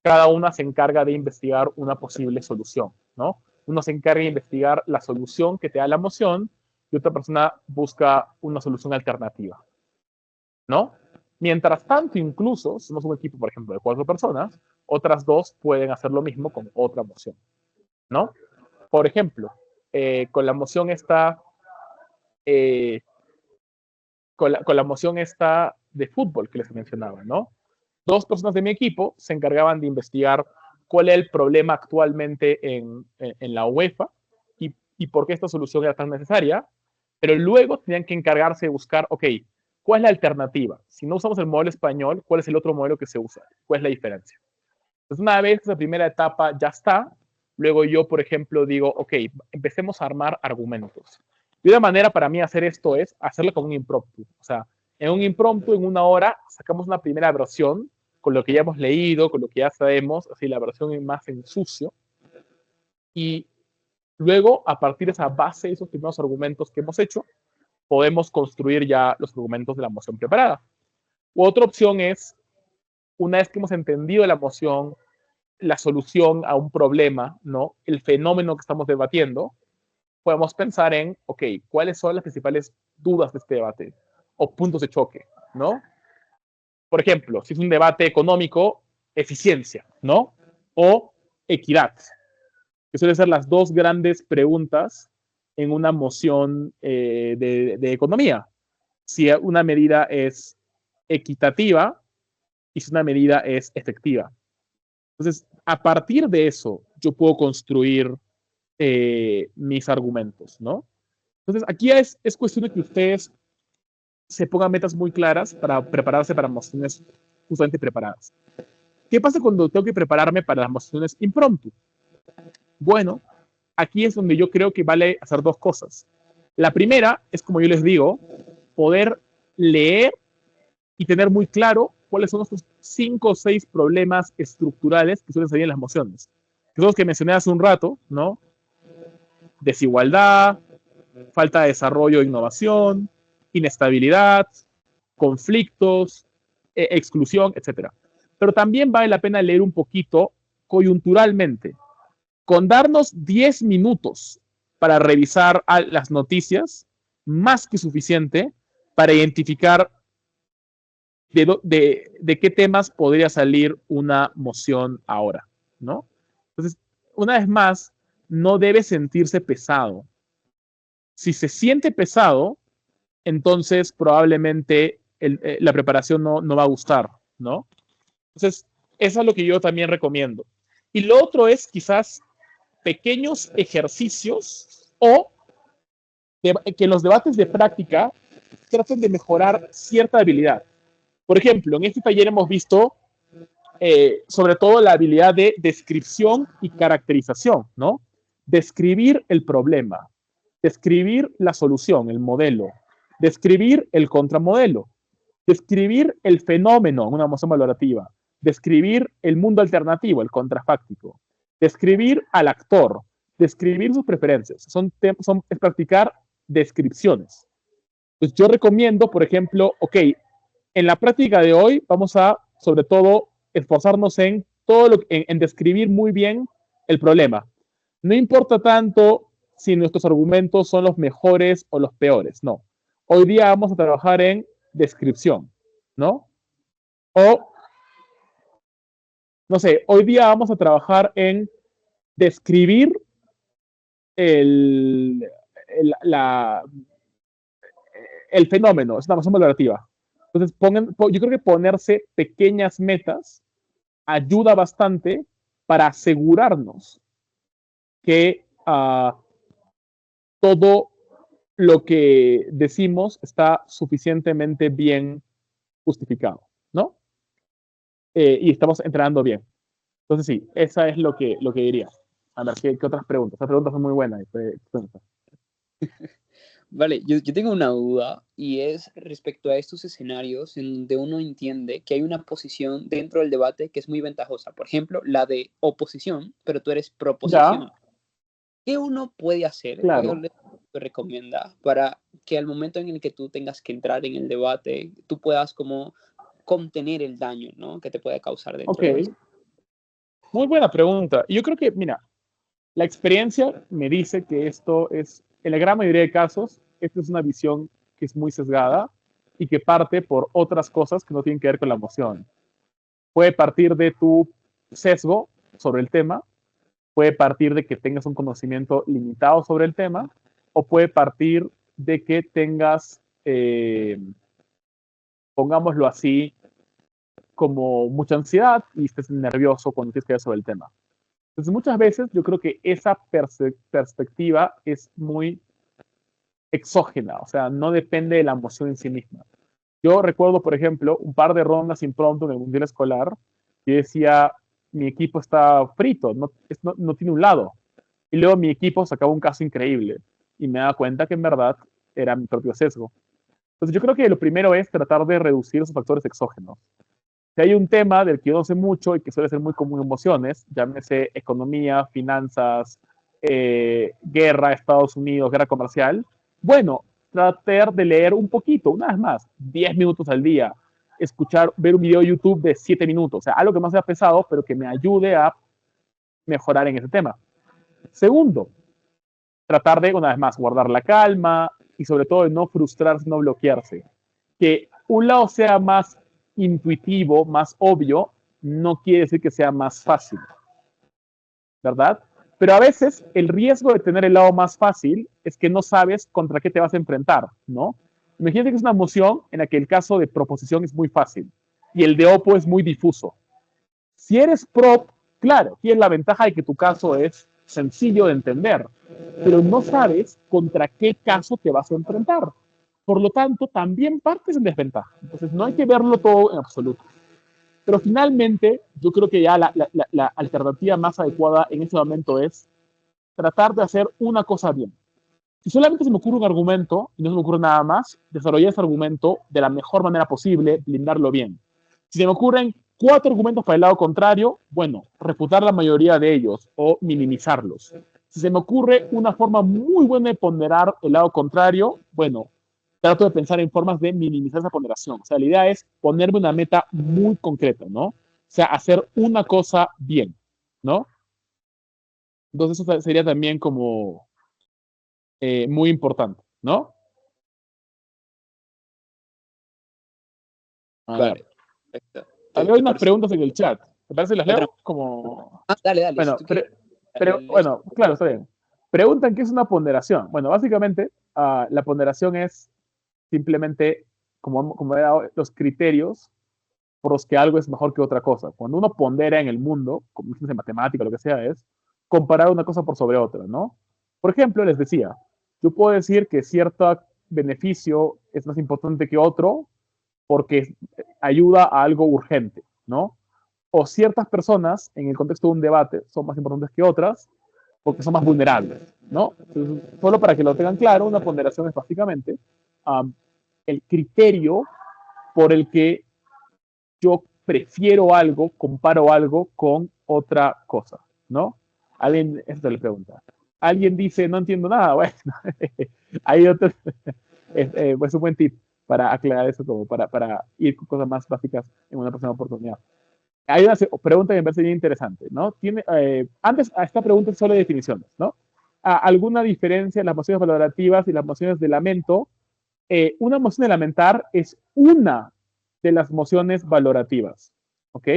cada una se encarga de investigar una posible solución, ¿no? Uno se encarga de investigar la solución que te da la moción y otra persona busca una solución alternativa, ¿no? Mientras tanto, incluso, si somos un equipo, por ejemplo, de 4 personas, otras 2 pueden hacer lo mismo con otra moción, ¿no? Por ejemplo, con la moción esta, eh, con la moción esta de fútbol que les mencionaba, ¿no? 2 personas de mi equipo se encargaban de investigar cuál es el problema actualmente en la UEFA y por qué esta solución era tan necesaria, pero luego tenían que encargarse de buscar, ok, ¿cuál es la alternativa? Si no usamos el modelo español, ¿cuál es el otro modelo que se usa? ¿Cuál es la diferencia? Entonces, una vez que esa primera etapa ya está, luego yo, por ejemplo, digo, ok, empecemos a armar argumentos. Y una manera para mí hacer esto es hacerlo con un impromptu. O sea, en un impromptu, en 1 hora, sacamos una primera versión con lo que ya hemos leído, con lo que ya sabemos, así la versión más en sucio. Y luego, a partir de esa base, esos primeros argumentos que hemos hecho, podemos construir ya los argumentos de la moción preparada. U otra opción es, una vez que hemos entendido la emoción, la solución a un problema, ¿no? El fenómeno que estamos debatiendo, podemos pensar en, ok, ¿cuáles son las principales dudas de este debate? O puntos de choque, ¿no? Por ejemplo, si es un debate económico, eficiencia, ¿no? O equidad, que suelen ser las dos grandes preguntas en una moción de economía. Si una medida es equitativa y si una medida es efectiva. Entonces, a partir de eso, yo puedo construir mis argumentos, ¿no? Entonces, aquí es cuestión de que ustedes se pongan metas muy claras para prepararse para mociones justamente preparadas. ¿Qué pasa cuando tengo que prepararme para las mociones impromptu? Bueno, aquí es donde yo creo que vale hacer dos cosas. La primera es, como yo les digo, poder leer y tener muy claro cuáles son estos 5 o 6 problemas estructurales que suelen salir en las mociones. Que son los que mencioné hace un rato, ¿no? Desigualdad, falta de desarrollo e innovación, inestabilidad, conflictos, exclusión, etcétera. Pero también vale la pena leer un poquito coyunturalmente. Con darnos 10 minutos para revisar las noticias, más que suficiente para identificar de qué temas podría salir una moción ahora, ¿no? Entonces, una vez más, no debe sentirse pesado. Si se siente pesado, entonces probablemente la preparación no va a gustar, ¿no? Entonces, eso es lo que yo también recomiendo. Y lo otro es quizás pequeños ejercicios o que los debates de práctica traten de mejorar cierta habilidad. Por ejemplo, en este taller hemos visto sobre todo la habilidad de descripción y caracterización, ¿no? Describir el problema, describir la solución, el modelo, describir el contramodelo, describir el fenómeno en una moción valorativa, describir el mundo alternativo, el contrafáctico, describir al actor, describir sus preferencias. Es practicar descripciones. Pues yo recomiendo, por ejemplo, ok, en la práctica de hoy vamos a, sobre todo, esforzarnos en en describir muy bien el problema. No importa tanto si nuestros argumentos son los mejores o los peores, no. Hoy día vamos a trabajar en descripción, ¿no? O, no sé, hoy día vamos a trabajar en describir el, el, la, el fenómeno, es una razón valorativa. Entonces, yo creo que ponerse pequeñas metas ayuda bastante para asegurarnos que todo lo que decimos está suficientemente bien justificado, ¿no? Y estamos entrenando bien. Entonces, sí, esa es lo que diría. A ver, ¿qué otras preguntas? Estas preguntas son muy buenas. Vale, yo tengo una duda y es respecto a estos escenarios en donde uno entiende que hay una posición dentro del debate que es muy ventajosa. Por ejemplo, la de oposición, pero tú eres Ya, proposición. ¿Qué uno puede hacer? ¿Qué claro. te recomienda para que al momento en el que tú tengas que entrar en el debate, tú puedas como contener el daño, ¿no? Que te puede causar Ok, dentro de eso. muy buena pregunta. Y yo creo que, mira, la experiencia me dice que esto es, en la gran mayoría de casos, esta es una visión que es muy sesgada y que parte por otras cosas que no tienen que ver con la emoción. Puede partir de tu sesgo sobre el tema, puede partir de que tengas un conocimiento limitado sobre el tema, o puede partir de que tengas, pongámoslo así, como mucha ansiedad y estés nervioso cuando tienes que ver sobre el tema. Entonces, muchas veces yo creo que esa perspectiva es muy exógena, o sea, no depende de la emoción en sí misma. Yo recuerdo, por ejemplo, un par de rondas impronto en el Mundial Escolar, y decía, mi equipo está frito, no tiene un lado. Y luego mi equipo sacaba un caso increíble, y me daba cuenta que en verdad era mi propio sesgo. Entonces yo creo que lo primero es tratar de reducir esos factores exógenos. Si hay un tema del que yo no sé mucho y que suele ser muy común en emociones, llámese economía, finanzas, guerra, Estados Unidos, guerra comercial, bueno, tratar de leer un poquito, una vez más, 10 minutos al día, ver un video de YouTube de 7 minutos. O sea, algo que no sea pesado, pero que me ayude a mejorar en ese tema. Segundo, tratar de, una vez más, guardar la calma y sobre todo de no frustrarse, no bloquearse. Que un lado sea más intuitivo, más obvio, no quiere decir que sea más fácil, ¿verdad? Pero a veces el riesgo de tener el lado más fácil es que no sabes contra qué te vas a enfrentar, ¿no? Imagínate que es una moción en la que el caso de proposición es muy fácil y el de opo es muy difuso. Si eres prop, claro, tienes la ventaja de que tu caso es sencillo de entender, pero no sabes contra qué caso te vas a enfrentar. Por lo tanto, también partes en desventaja. Entonces, no hay que verlo todo en absoluto. Pero finalmente, yo creo que ya la alternativa más adecuada en este momento es tratar de hacer una cosa bien. Si solamente se me ocurre un argumento y no se me ocurre nada más, desarrollar ese argumento de la mejor manera posible, blindarlo bien. Si se me ocurren 4 argumentos para el lado contrario, bueno, refutar la mayoría de ellos o minimizarlos. Si se me ocurre una forma muy buena de ponderar el lado contrario, bueno, trato de pensar en formas de minimizar esa ponderación. O sea, la idea es ponerme una meta muy concreta, ¿no? O sea, hacer una cosa bien, ¿no? Entonces eso sería también como muy importante, ¿no? A Vale, ver. perfecto. Había unas preguntas en el chat. ¿Te parece que las leo? Como... Dale, dale. Bueno, Si tú quieres, bueno, claro, está bien. Preguntan qué es una ponderación. Bueno, básicamente, la ponderación es simplemente como los criterios por los que algo es mejor que otra cosa. Cuando uno pondera en el mundo, como en matemática, lo que sea, es comparar una cosa por sobre otra, ¿no? Por ejemplo, les decía, yo puedo decir que cierto beneficio es más importante que otro porque ayuda a algo urgente, ¿no? O ciertas personas, en el contexto de un debate, son más importantes que otras porque son más vulnerables, ¿no? Entonces, solo para que lo tengan claro, una ponderación es básicamente el criterio por el que yo prefiero algo, comparo algo con otra cosa, ¿no? Alguien, esto le pregunta. Alguien dice, no entiendo nada, bueno, hay otro, pues un buen tip para aclarar eso, como para ir con cosas más básicas en una próxima oportunidad. Hay una pregunta que me parece bien interesante, ¿no? Antes a esta pregunta es solo de definiciones, ¿no? ¿Alguna diferencia en las mociones valorativas y las mociones de lamento? Una moción de lamentar es una de las mociones valorativas, ¿ok?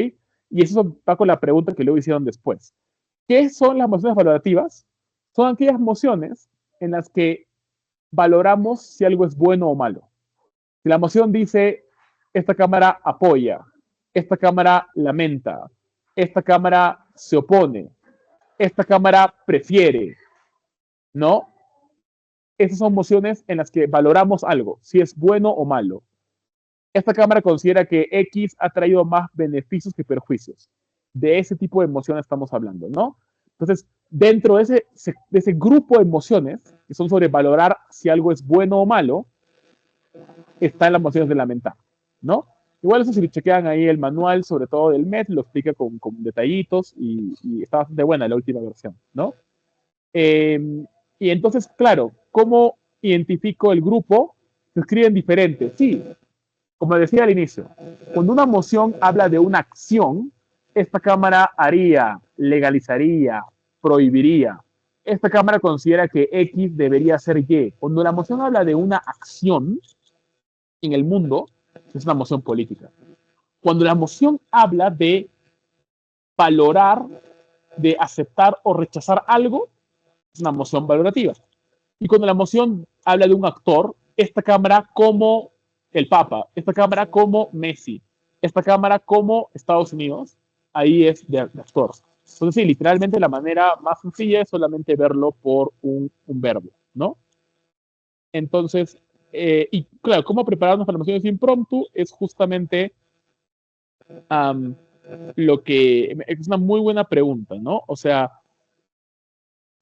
Y eso va con la pregunta que luego hicieron después. ¿Qué son las mociones valorativas? Son aquellas mociones en las que valoramos si algo es bueno o malo. Si la moción dice, esta Cámara apoya, esta Cámara lamenta, esta Cámara se opone, esta Cámara prefiere, ¿no? Esas son mociones en las que valoramos algo, si es bueno o malo. Esta Cámara considera que X ha traído más beneficios que perjuicios. De ese tipo de emociones estamos hablando, ¿no? Entonces, dentro de ese grupo de emociones, que son sobre valorar si algo es bueno o malo, están las emociones de lamentar, ¿no? Igual eso si le chequean ahí el manual, sobre todo del MED, lo explica con detallitos y está bastante buena la última versión, ¿no? Y entonces, claro, ¿cómo identifico el grupo? Se escriben diferentes. Sí, como decía al inicio, cuando una moción habla de una acción, esta Cámara haría, legalizaría, prohibiría. Esta Cámara considera que X debería ser Y. Cuando la moción habla de una acción en el mundo, es una moción política. Cuando la moción habla de valorar, de aceptar o rechazar algo, es una moción valorativa. Y cuando la moción habla de un actor, esta Cámara como el Papa, esta Cámara como Messi, esta Cámara como Estados Unidos, ahí es de actor. Entonces, sí, literalmente la manera más sencilla es solamente verlo por un verbo, ¿no? Entonces, y claro, ¿cómo prepararnos para mociones impromptu? Es justamente lo que es una muy buena pregunta, ¿no? O sea,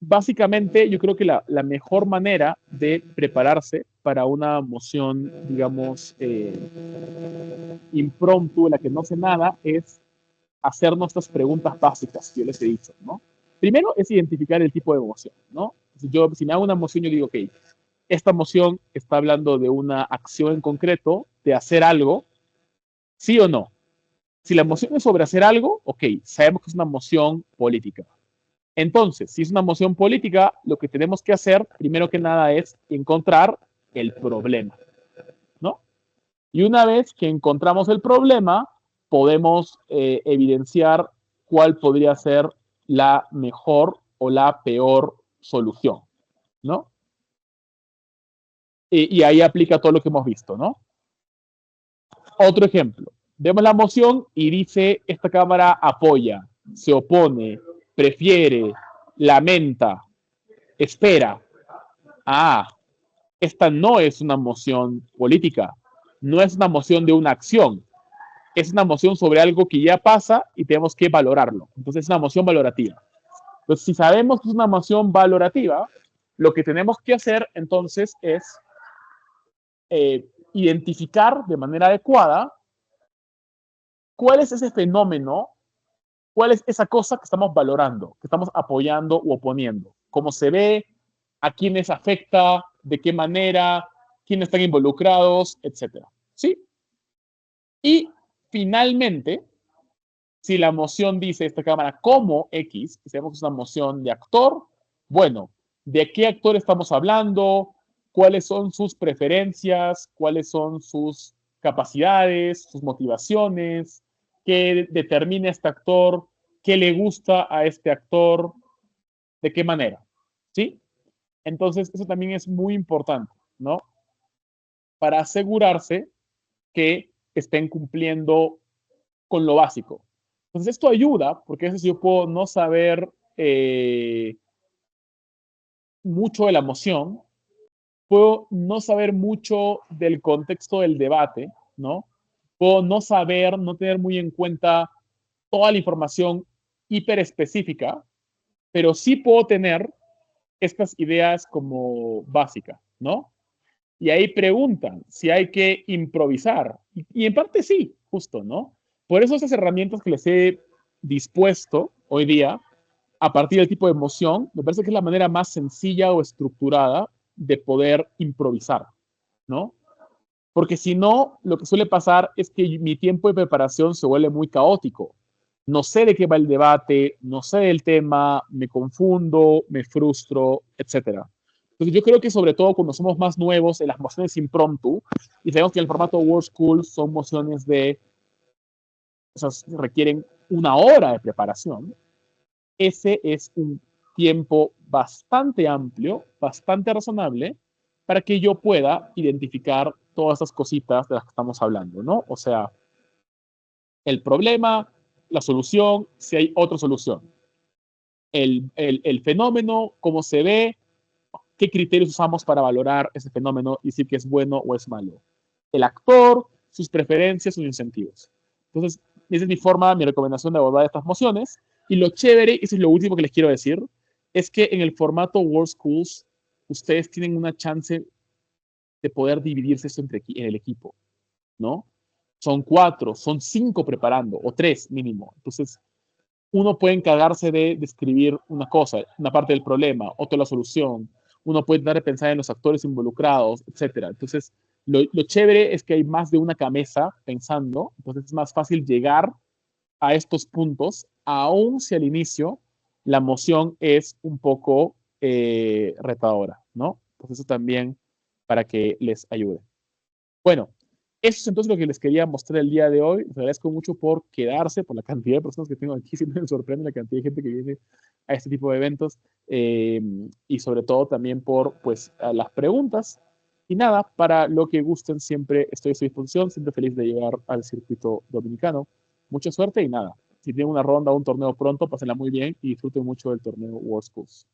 básicamente yo creo que la mejor manera de prepararse para una moción, digamos, impromptu, en la que no sé nada, es hacer nuestras preguntas básicas que yo les he dicho, ¿no? Primero es identificar el tipo de emoción, ¿no? Si me hago una emoción, yo digo, ok, esta emoción está hablando de una acción en concreto, de hacer algo. ¿Sí o no? Si la moción es sobre hacer algo, ok, sabemos que es una moción política. Entonces, si es una moción política, lo que tenemos que hacer, primero que nada, es encontrar el problema, ¿no? Y una vez que encontramos el problema, podemos evidenciar cuál podría ser la mejor o la peor solución, ¿no? Y ahí aplica todo lo que hemos visto, ¿no? Otro ejemplo. Vemos la moción y dice, esta Cámara apoya, se opone, prefiere, lamenta, espera. Ah, esta no es una moción política, no es una moción de una acción, es una moción sobre algo que ya pasa y tenemos que valorarlo. Entonces es una moción valorativa. Entonces, si sabemos que es una moción valorativa, lo que tenemos que hacer entonces es identificar de manera adecuada cuál es ese fenómeno, cuál es esa cosa que estamos valorando, que estamos apoyando u oponiendo, cómo se ve, a quiénes afecta, de qué manera, quiénes están involucrados, etcétera. ¿Sí? Y finalmente, si la moción dice esta Cámara como X, que sabemos que es una moción de actor, bueno, ¿de qué actor estamos hablando? ¿Cuáles son sus preferencias? ¿Cuáles son sus capacidades, sus motivaciones? ¿Qué determina este actor? ¿Qué le gusta a este actor? ¿De qué manera? ¿Sí? Entonces, eso también es muy importante, ¿no? Para asegurarse que estén cumpliendo con lo básico. Entonces, esto ayuda, porque a veces yo puedo no saber mucho de la emoción, puedo no saber mucho del contexto del debate, ¿no? Puedo no saber, no tener muy en cuenta toda la información hiper específica, pero sí puedo tener estas ideas como básicas, ¿no? Y ahí preguntan si hay que improvisar. Y en parte sí, justo, ¿no? Por eso esas herramientas que les he dispuesto hoy día, a partir del tipo de emoción, me parece que es la manera más sencilla o estructurada de poder improvisar, ¿no? Porque si no, lo que suele pasar es que mi tiempo de preparación se vuelve muy caótico. No sé de qué va el debate, no sé del tema, me confundo, me frustro, etcétera. Entonces yo creo que sobre todo cuando somos más nuevos en las mociones impromptu, y sabemos que en el formato World School son mociones de, esas requieren una hora de preparación, ese es un tiempo bastante amplio, bastante razonable, para que yo pueda identificar todas esas cositas de las que estamos hablando, ¿no? O sea, el problema, la solución, si hay otra solución. El fenómeno, cómo se ve, qué criterios usamos para valorar ese fenómeno y decir que es bueno o es malo. El actor, sus preferencias, sus incentivos. Entonces, esa es mi forma, mi recomendación de abordar estas mociones. Y lo chévere, y eso es lo último que les quiero decir, es que en el formato World Schools, ustedes tienen una chance de poder dividirse esto en el equipo, ¿no? Son 4, son 5 preparando, o 3 mínimo. Entonces, uno puede encargarse de describir una cosa, una parte del problema, otro la solución. Uno puede dar de pensar en los actores involucrados, etcétera. Entonces, lo chévere es que hay más de una cabeza pensando, entonces es más fácil llegar a estos puntos, aun si al inicio la moción es un poco retadora, ¿no? Pues eso también para que les ayude. Bueno, eso es entonces lo que les quería mostrar el día de hoy. Les agradezco mucho por quedarse, por la cantidad de personas que tengo aquí. Siempre me sorprende la cantidad de gente que viene a este tipo de eventos y sobre todo también por pues, las preguntas. Y nada, para lo que gusten, siempre estoy a su disposición, siempre feliz de llegar al circuito dominicano. Mucha suerte y nada. Si tienen una ronda o un torneo pronto, pásenla muy bien y disfruten mucho del torneo World Schools.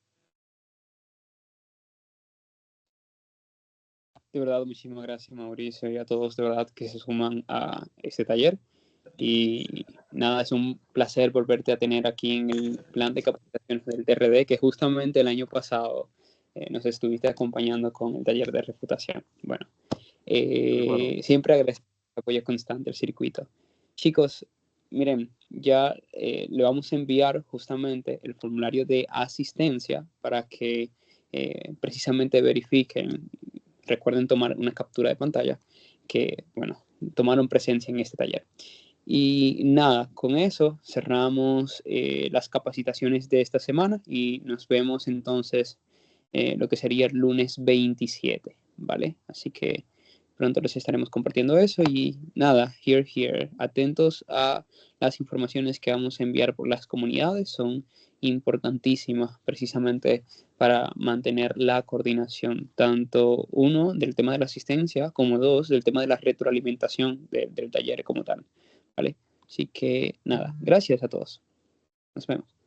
De verdad, muchísimas gracias, Mauricio, y a todos de verdad que se suman a este taller. Y nada, es un placer volverte a tener aquí en el plan de capacitación del TRD, que justamente el año pasado nos estuviste acompañando con el taller de refutación. Bueno, siempre agradezco el apoyo constante al circuito. Chicos, miren, ya le vamos a enviar justamente el formulario de asistencia para que precisamente verifiquen, recuerden tomar una captura de pantalla, que, bueno, tomaron presencia en este taller. Y nada, con eso cerramos las capacitaciones de esta semana y nos vemos entonces lo que sería el lunes 27, ¿vale? Así que pronto les estaremos compartiendo eso y nada, here, atentos a las informaciones que vamos a enviar por las comunidades, son importantísimas precisamente para mantener la coordinación, tanto uno del tema de la asistencia como dos del tema de la retroalimentación del taller como tal. ¿Vale? Así que nada, gracias a todos. Nos vemos.